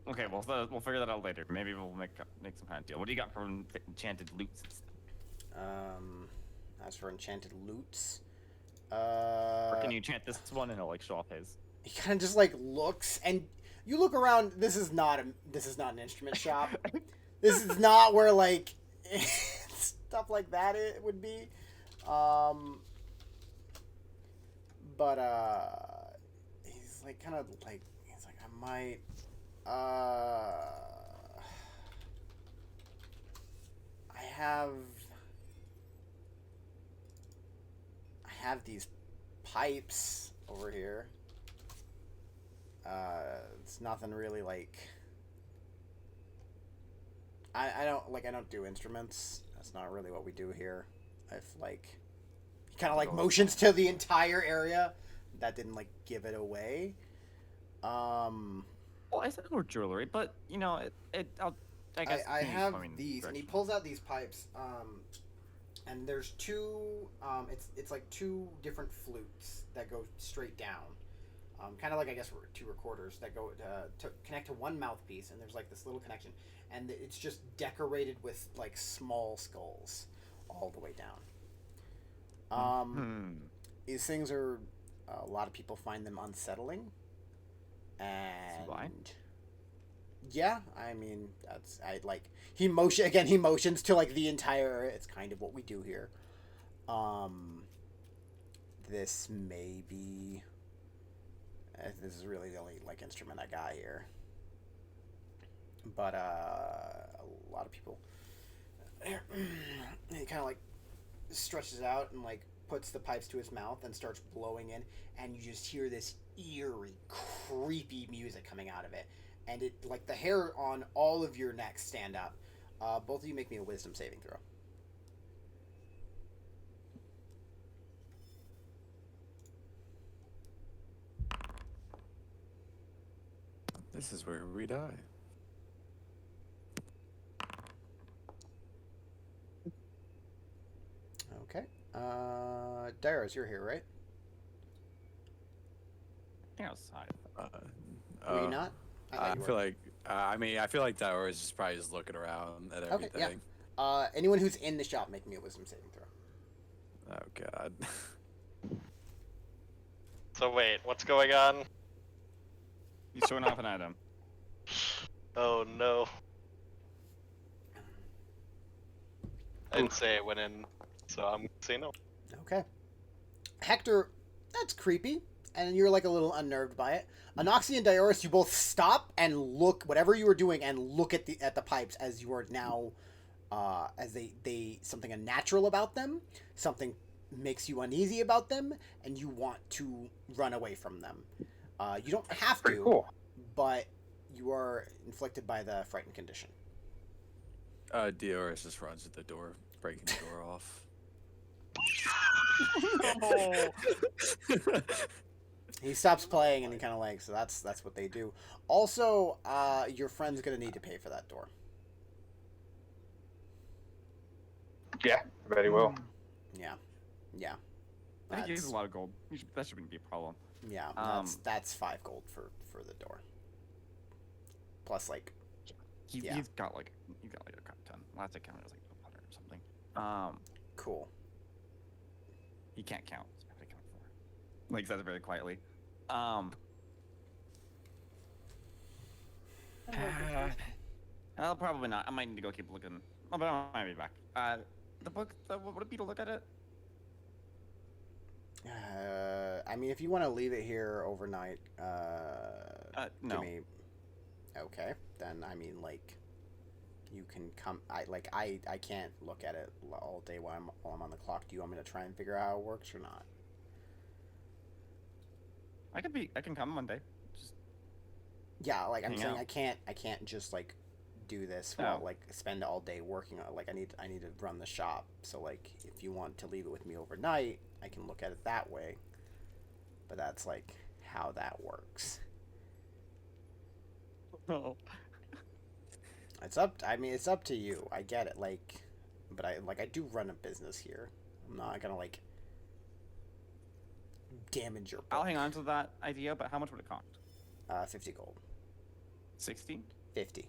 Okay, well, we'll figure that out later. Maybe we'll make some kind of deal. What do you got from enchanted loots and stuff? As for enchanted loots, Or can you enchant this one and it'll like show off his? he kind of just like looks, and you look around. This is not an instrument shop. This is not where like stuff like that it would be. But he's like kind of like I might. I have these pipes over here. It's nothing really like. I don't do instruments. That's not really what we do here. I've like, he kind of like motions to the entire area. That didn't like give it away. Well, I said more jewelry, but you know, I guess I have pointing these, and he direction. pulls out these pipes. And there's two. It's like two different flutes that go straight down. Kind of like, I guess, two recorders that go to connect to one mouthpiece, and there's like this little connection, and it's just decorated with like small skulls all the way down. These things are, a lot of people find them unsettling, and why? yeah, I mean, he motions to like the entire area. It's kind of what we do here. This may be. This is really the only like instrument I got here. But a lot of people he kind of like stretches out and like puts the pipes to his mouth and starts blowing in, and you just hear this eerie, creepy music coming out of it, and it like the hair on all of your necks stand up. Both of you make me a wisdom saving throw. This is where we die. Okay. Darius, you're here, right? I think outside. Were you not? I thought you feel were. like I feel like Daior is just probably just looking around at Okay, everything. yeah. Anyone who's in the shop, make me a wisdom saving throw. Oh god. So wait, what's going on? He's showing off an item. Oh no. I didn't say it went in, so I'm gonna say no. Okay. Hector, that's creepy, and you're like a little unnerved by it. Anoxi and Dioris, you both stop and look, whatever you were doing, and look at the pipes as you are now, as they something unnatural about them, something makes you uneasy about them, and you want to run away from them. You don't have Pretty to, cool. but you are inflicted by the frightened condition. Dioris just runs at the door, breaking the door off. He stops playing and he kind of like, so that's what they do. Also, your friend's gonna need to pay for that door. Yeah, I bet he will. Yeah, yeah. I think he has That's- a lot of gold. That shouldn't be a problem. Yeah, Um, that's 5 gold for the door. Plus, like, Yeah. He's got like a crap ton. Last I counted, it was like 100 or something. cool. He can't count. So I have to count for. Like says it very quietly. I'll probably not. I might need to go keep looking. Oh, but I might be back. The book. Would it be to look at it? I mean, if you want to leave it here overnight, No. give me. Okay, then I mean, like, you can come. I can't look at it all day while I'm on the clock. Do you want me to try and figure out how it works or not? I can come Monday. Just Yeah, like I'm Hang saying, out. I can't just like do this Oh. while like spend all day working on it. Like I need to run the shop. So like if you want to leave it with me overnight, I can look at it that way. But that's like how that works. oh. It's up to you. I get it. Like, but I do run a business here. I'm not gonna like damage your book. I'll hang on to that idea. But how much would it cost? 50 gold. 60. 50.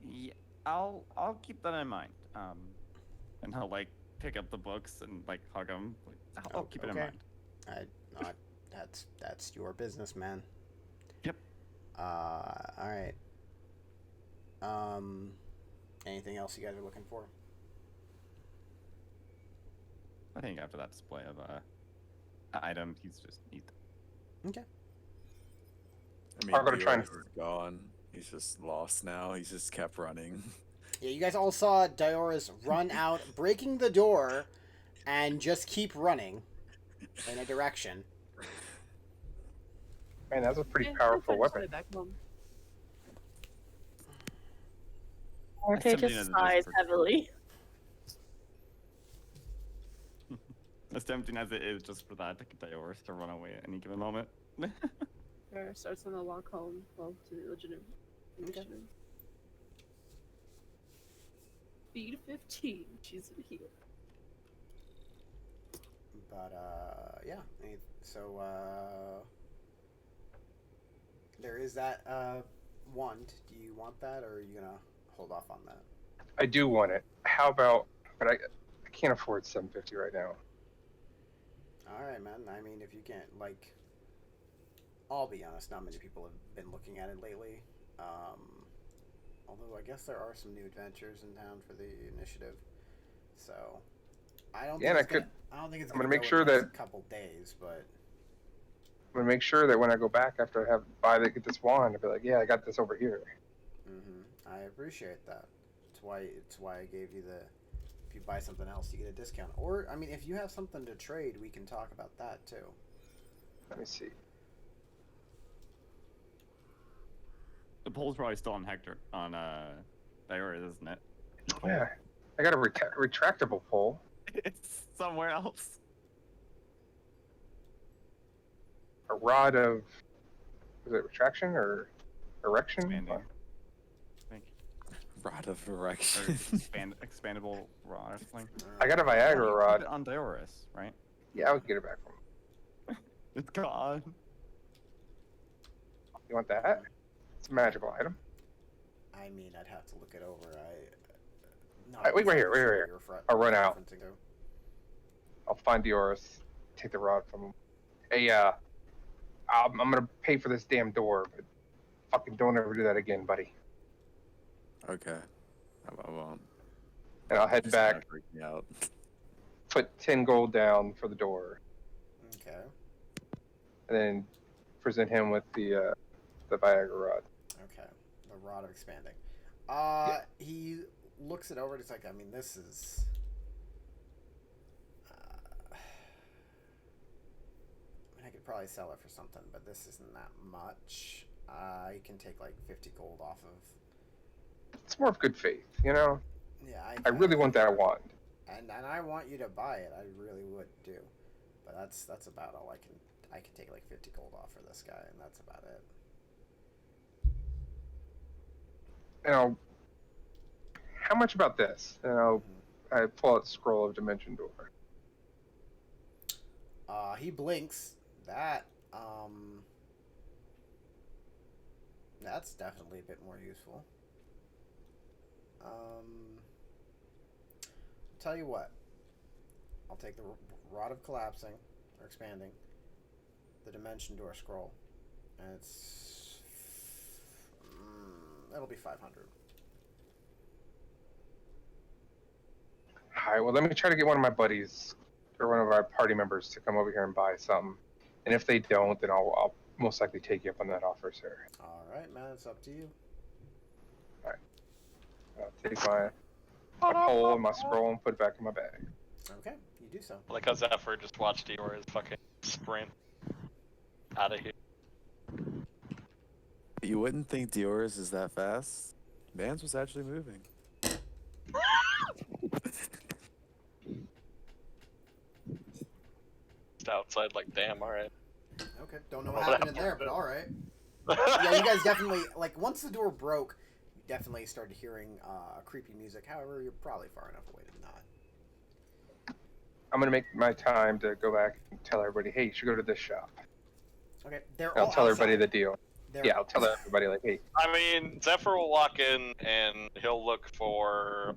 Yeah, I'll keep that in mind. And I'll like pick up the books and like hug them. I'll keep it in Okay. mind. That's your business, man. Yep. All right. Anything else you guys are looking for? I think after that display of items, he's just neat. Okay. I mean, I'm gonna try and- Dioris is gone. He's just lost now. He's just kept running. Yeah, you guys all saw Dioris run out, breaking the door, and just keep running in a direction. Man, that's a pretty Yeah, powerful I'll find his weapon. way back home. Orte something just that is sighs for- heavily. As tempting as it is just for that Dioris to run away at any given moment. Or starts on the walk home. Well, to the legitimate. Okay. Speed 15. She's in here. But yeah. So there is that wand. Do you want that, or are you gonna hold off on that? I do want it. How about? But I can't afford 750 right now. All right, man. I mean, if you can't, like, I'll be honest. Not many people have been looking at it lately. Although I guess there are some new adventures in town for the initiative. So I don't. Yeah, think and it's gonna, I don't think it's. I'm gonna go make in sure the next that- couple days, but I'm gonna make sure that when I go back after I get this wand, I'll be like, yeah, I got this over here. I appreciate that. It's why I gave you the. If you buy something else, you get a discount. Or I mean, if you have something to trade, we can talk about that too. Let me see. The pole's probably still on Hector on Diora, isn't it? Yeah, I got a retractable pole. It's somewhere else. A rod of, is it retraction or erection? Expanding. I think. Rod of Or erection. expandable rod or something. I got a Viagra rod. On Dioris, right? Yeah, I would get it back from him. It's gone. You want that? It's a magical item. I mean, I'd have to look it over. Wait, right here. I'll run out. referencing to. I'll find Dioris, take the rod from him. Hey, I'm gonna pay for this damn door, but fucking don't ever do that again, buddy. Okay. I won't. And I'll head Just kinda back, freaked me out. put 10 gold down for the door, Okay. and then present him with the Viagra rod. Okay. The rod of expanding. He looks it over and he's like, I mean, this is. I could probably sell it for something, but this isn't that much. I can take like 50 gold off of. It's more of good faith, you know? Yeah, I really want that wand. And I want you to buy it. I really would do. But that's about all I can take like 50 gold off for this guy, and that's about it. You know, how much about this? You know, I pull out the scroll of Dimension Door. He blinks. That's definitely a bit more useful. Tell you what. I'll take the Rod of Collapsing, or Expanding, the Dimension Door scroll, and it'll be 500. Alright, well, let me try to get one of my buddies, or one of our party members, to come over here and buy something. And if they don't, then I'll most likely take you up on that offer, sir. Alright, man, it's up to you. I'll take my pole and my scroll and put it back in my bag. Okay, you do so. Like how Zephyr just watched Diora's fucking sprint out of here. You wouldn't think Dioris is that fast. Vance was actually moving. Just outside, like, damn, alright. Okay, don't know what happened in there, but alright. Yeah, you guys definitely, like, once the door broke, you definitely started hearing creepy music. However, you're probably far enough away to not. I'm gonna make my time to go back and tell everybody, hey, you should go to this shop. Okay, they're I'll all tell everybody the outside. deal. They're- Yeah, I'll tell everybody, like, hey, I mean, Zephyr will walk in and he'll look for.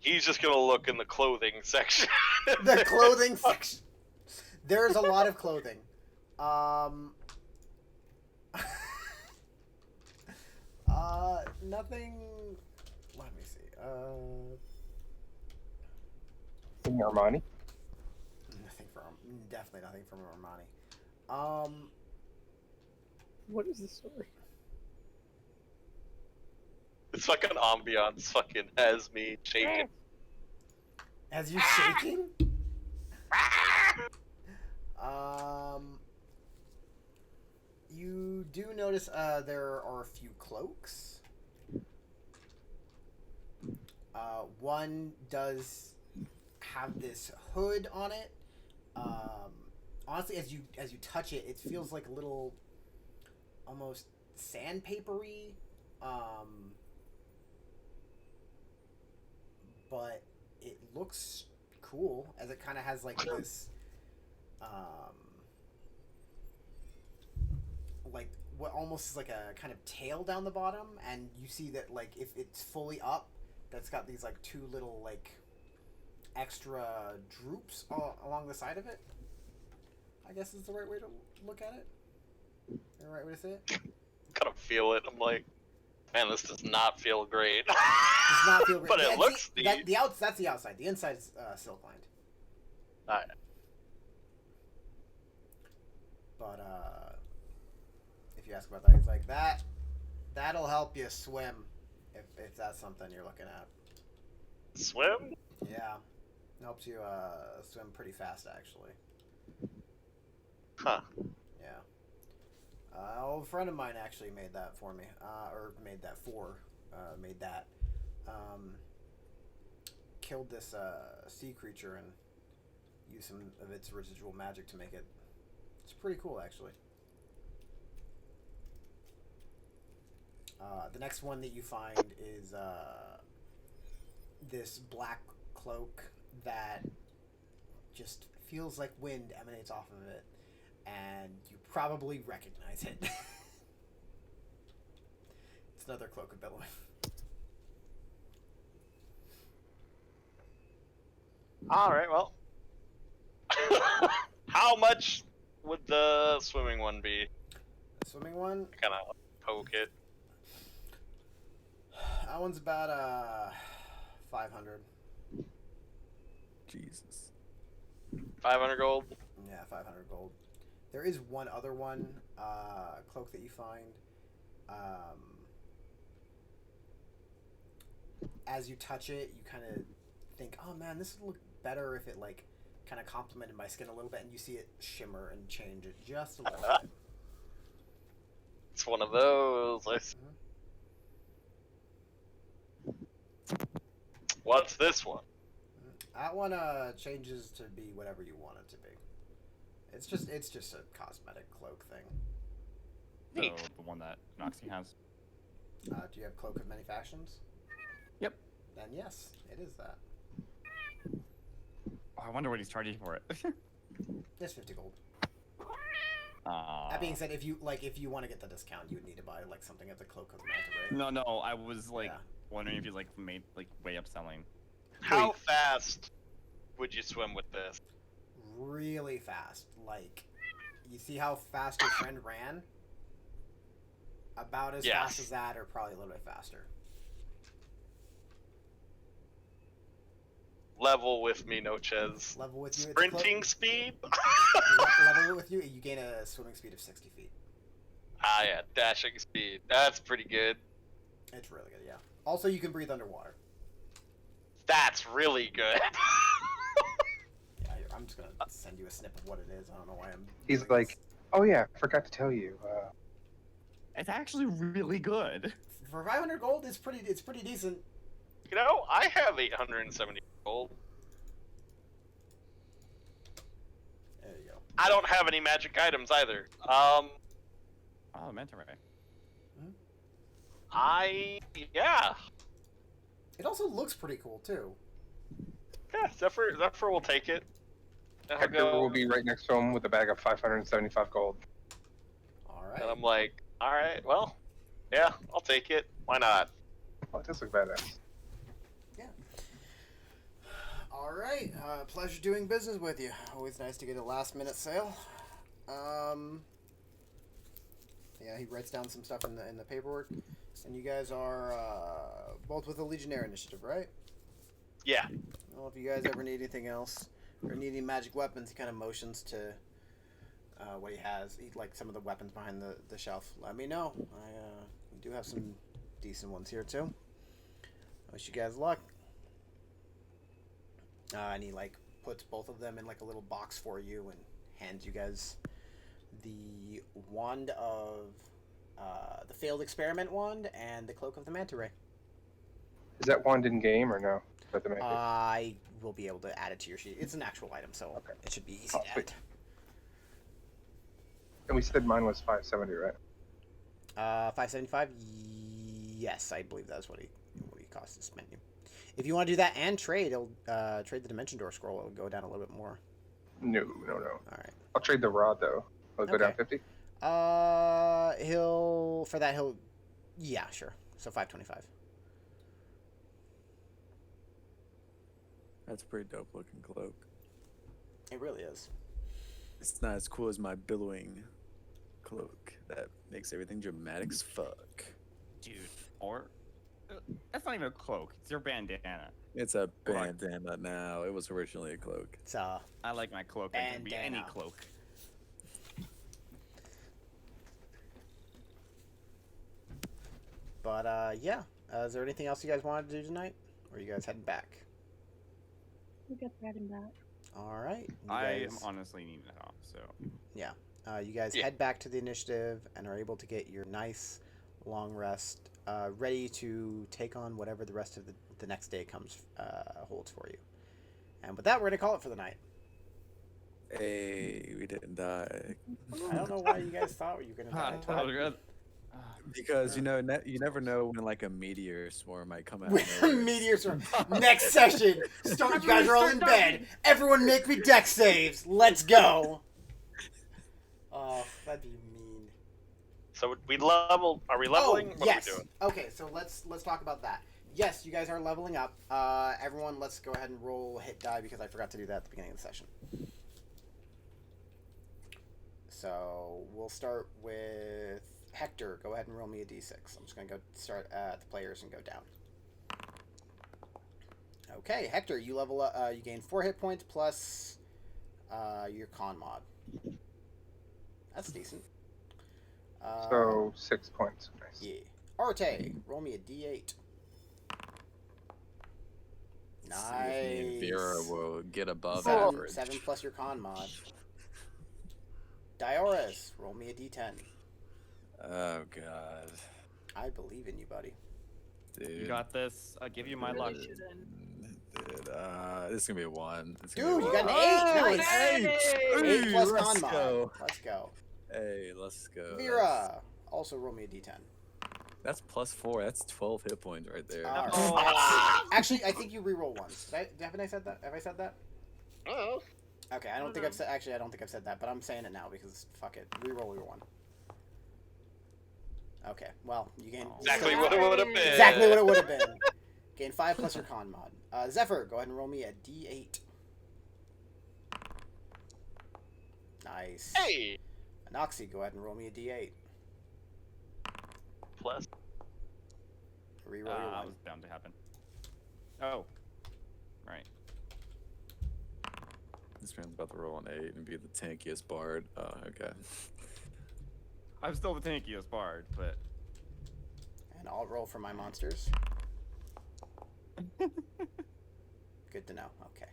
He's just gonna look in the clothing section. The clothing section. There's a lot of clothing. Nothing. Let me see. in Armani. Nothing from. Definitely nothing from Armani. What is the story? This fucking ambiance fucking has me shaking. As you shaking? You do notice there are a few cloaks. One does have this hood on it. Honestly, as you touch it, it feels like a little, almost sandpapery. But it looks cool as it kind of has like this, like what almost is like a kind of tail down the bottom, and you see that like if it's fully up, that's got these like two little like extra droops along the side of it. I guess is the right way to look at it. The right way to say it. Kind of feel it. I'm like, man, this does not feel great. Does not feel great. But it looks neat. That's the outside. The inside is silk lined. Alright. But if you ask about that, he's like that. That'll help you swim, if that's something you're looking at. Swim? Yeah, helps you swim pretty fast actually. Huh. Yeah. An old friend of mine actually made that for me, made that. Killed this sea creature and used some of its residual magic to make it. It's pretty cool, actually. The next one that you find is this black cloak that just feels like wind emanates off of it, and you probably recognize it. It's another cloak of billowing. All right. Well, how much would the swimming one be? The swimming one? Kind of poke it. That one's about 500. Jesus. 500 gold. Yeah, 500 gold. There is one other one, cloak that you find. As you touch it, you kind of think, "Oh man, this would look better if it like kind of complemented my skin a little bit," and you see it shimmer and change it just a little bit. It's one of those. What's this one? That one changes to be whatever you want it to be. It's just a cosmetic cloak thing. So Neat. the one that Noxie has. Do you have Cloak of Many Factions? Yep. Then yes, it is that. Oh, I wonder what he's charging for it. It's 50 gold. Aw. That being said, if you want to get the discount, you would need to buy like something at the Cloak of Manta Ray. No, I was like Yeah. wondering if he's like made like way upselling. How fast would you swim with this? Really fast. Like, you see how fast your friend ran? About as Yes. fast as that, or probably a little bit faster. Level with me, Noches. Level with you. Sprinting speed? Level with you, you gain a swimming speed of 60 feet. Ah, yeah, dashing speed. That's pretty good. It's really good, yeah. Also, you can breathe underwater. That's really good. Yeah, I'm just gonna send you a snip of what it is. I don't know why I'm. He's doing like, this. oh yeah, I forgot to tell you. It's actually really good. For 500 gold, it's pretty decent. You know, I have 870 gold. There you go. I don't have any magic items either. Oh, Manta Ray. Yeah. It also looks pretty cool too. Yeah, Zephyr will take it. And he'll Hector go, will be right next to him with a bag of 575 gold. All right. and I'm like, alright, well, yeah, I'll take it. Why not? Oh, it does look badass. All right. Pleasure doing business with you. Always nice to get a last-minute sale. Yeah, he writes down some stuff in the paperwork, and you guys are both with the Legionnaire Initiative, right? Yeah. Well, if you guys ever need anything else or need any magic weapons, he kind of motions to what he has. He like some of the weapons behind the shelf. Let me know. We do have some decent ones here too. Wish you guys luck. And he like puts both of them in like a little box for you and hands you guys the wand of the failed experiment wand and the cloak of the manta ray. Is that wand in game or no? Is that the magic? I will be able to add it to your sheet. It's an actual item, so Okay. it should be easy Oh, to add. sweet. And we said mine was 570, right? 575. Yes, I believe that's what he costs this menu. If you want to do that and trade, it'll trade the dimension door scroll. It'll go down a little bit more. No. All right. I'll trade the rod though. I'll go down Okay. 50. Yeah, sure. So 525. That's a pretty dope looking cloak. It really is. It's not as cool as my billowing cloak that makes everything dramatic as fuck. Dude, or that's not even a cloak. It's your bandana. It's a Right. bandana now. It was originally a cloak. It's I like my cloak. It can be any Bandana. cloak. But yeah, is there anything else you guys wanted to do tonight, or are you guys heading back? We get heading back. All right. You I am guys, honestly needing it off, so. yeah. You guys Yeah. head back to the initiative and are able to get your nice long rest, ready to take on whatever the rest of the next day holds for you. And with that, we're gonna call it for the night. Hey, we didn't die. I don't know why you guys thought you were gonna die. Oh, Todd. good. Because you never know when like a meteor swarm might come out. of nowhere. Meteors are next session. Start. You guys are all in bed. Everyone, make me deck saves. Let's go. Oh, that'd be mean. So we level. Are we leveling? Oh, What yes. are we doing? Okay, so let's talk about that. Yes, you guys are leveling up. Everyone, let's go ahead and roll hit die because I forgot to do that at the beginning of the session. So we'll start with Hector. Go ahead and roll me a d6. I'm just gonna go start at the players and go down. Okay, Hector, you level up. You gain 4 hit points plus your con mod. That's decent. So 6 points. Nice. Yeah. Arte, roll me a d8. See if me and Vera Nice. will get above 7, average. 7 plus your con mod. Dioris, roll me a d10. Oh god, I believe in you, buddy. dude. You got this. I'll give you my luck. Dude, this is gonna be a 1. It's gonna Dude, be you a got an 8. Oh, Nice. Hey, 8 plus let's con mod. go. Let's go. Hey, let's go. Vera, also roll me a d10. That's plus 4. That's 12 hit points right there. All right. Oh. Actually, I think you reroll once. Haven't I said that? Have I said that? Oh. Okay, I don't think I've said. Actually, I don't think I've said that, but I'm saying it now because fuck it. Reroll your 1. Okay, well, you gain Exactly what it would have been. Exactly what it would have been. Gain 5 plus your con mod. Zephyr, go ahead and roll me a d8. Nice. Hey. Anoxy, go ahead and roll me a d8. Plus. Reroll your That 1. was bound to happen. Oh. Right. This man's about to roll an 8 and be the tankiest bard. Oh, okay. I'm still the tankiest bard, but And I'll roll for my monsters. Good to know. Okay.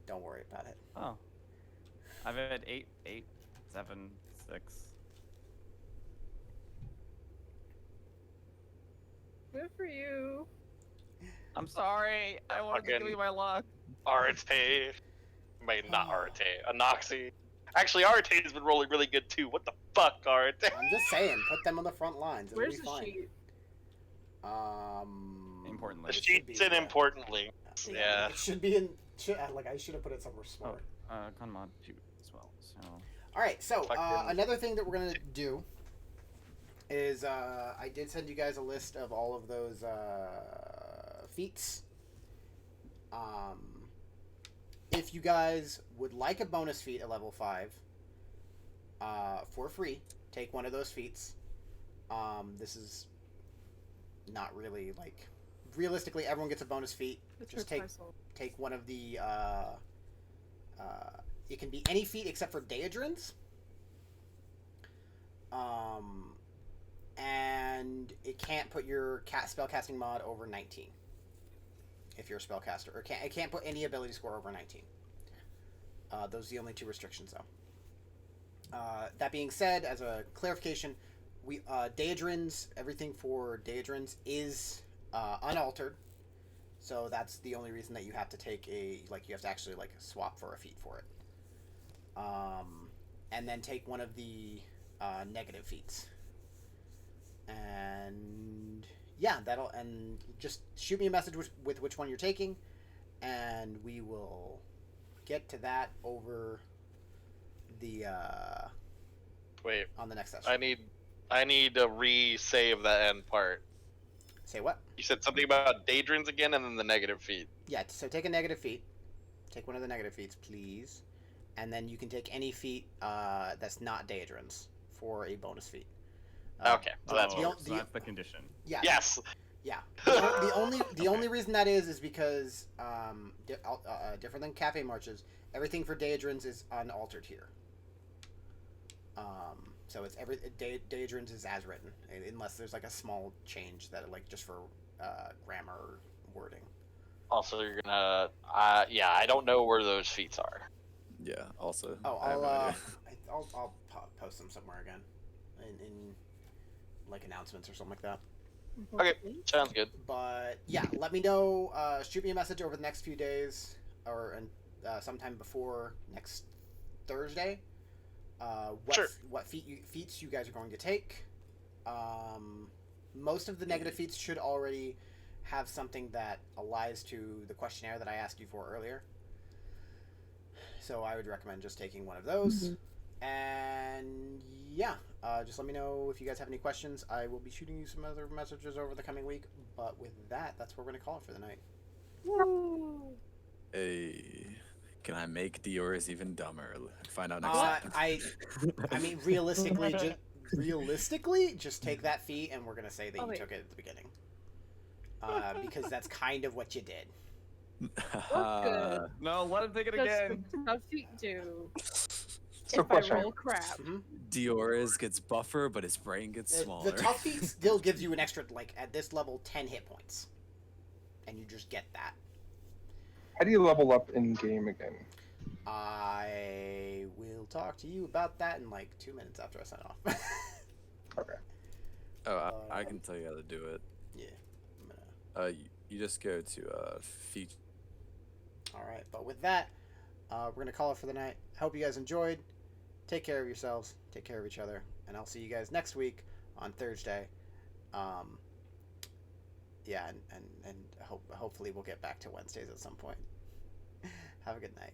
Don't worry about it. oh. I've had 8, 7, 6. Good for you. I'm sorry. I wanted to give Fucking- you my luck. Arte. Wait, not Arte. Anoxy. Actually, Arte's been rolling really good too. What the fuck, Arte? I'm just saying, put them on the front lines. It'll Where's be the fine. sheet? Importantly. The it should be, sheet's in yeah. importantly. Yeah. It should be in. I should have put it somewhere smart. Con mod 2 as well. So All right, so Fucking- another thing that we're gonna do is I did send you guys a list of all of those feats. If you guys would like a bonus feat at level 5, for free, take one of those feats. This is not really like realistically everyone gets a bonus feat. It's Just hurts my soul. take one of the it can be any feat except for Daedrins. And it can't put your spellcasting mod over 19 if you're a spellcaster, or it can't put any ability score over 19. Those are the only 2 restrictions, though. That being said, as a clarification, we Daedrins, everything for Daedrins is unaltered, so that's the only reason that you have to take you have to actually swap for a feat for it. And then take one of the negative feats. And yeah, and just shoot me a message with which one you're taking, and we will get to that over the Wait, on the next session. I need to re-save that end part. Say what? You said something about Daedrins again, and then the negative feat. Yeah, so take a negative feat. Take one of the negative feats, please. And then you can take any feat that's not Daedrins for a bonus feat. Okay, so that's oh, the- so that's the condition. Yeah. Yes. Yeah. The only reason that is because different than Cafe Marches, everything for Daedrins is unaltered here. So it's Daedrin's is as written, unless there's like a small change that like just for grammar or wording. Also, you're gonna. Yeah, I don't know where those feats are. Yeah. Also. Oh, I have no idea. I'll post them somewhere again, in like announcements or something like that. Okay, sounds good. But yeah, let me know. Shoot me a message over the next few days, or sometime before next Thursday. What feats you guys are going to take. Most of the negative feats should already have something that allies to the questionnaire that I asked you for earlier. So I would recommend just taking one of those. And yeah, just let me know if you guys have any questions. I will be shooting you some other messages over the coming week. But with that, that's what we're going to call it for the night. Woo! Hey, can I make Dioris even dumber? Find out next time. I mean, realistically, just take that feat, and we're gonna say that you took it at the beginning, because that's kind of what you did. Well, good. No, let him take it Because again. what feet do So if I question. roll crap? Mhm. Dioris gets buffer, but his brain gets The smaller. tough feat still gives you an extra, like at this level, 10 hit points, and you just get that. How do you level up in game again? I will talk to you about that in like 2 minutes after I sign off. Okay. Oh, I can tell you how to do it. Yeah. I'm gonna... You just go to feature. All right, but with that, we're gonna call it for the night. I hope you guys enjoyed. Take care of yourselves. Take care of each other, and I'll see you guys next week on Thursday. Yeah, and hopefully we'll get back to Wednesdays at some point. Have a good night.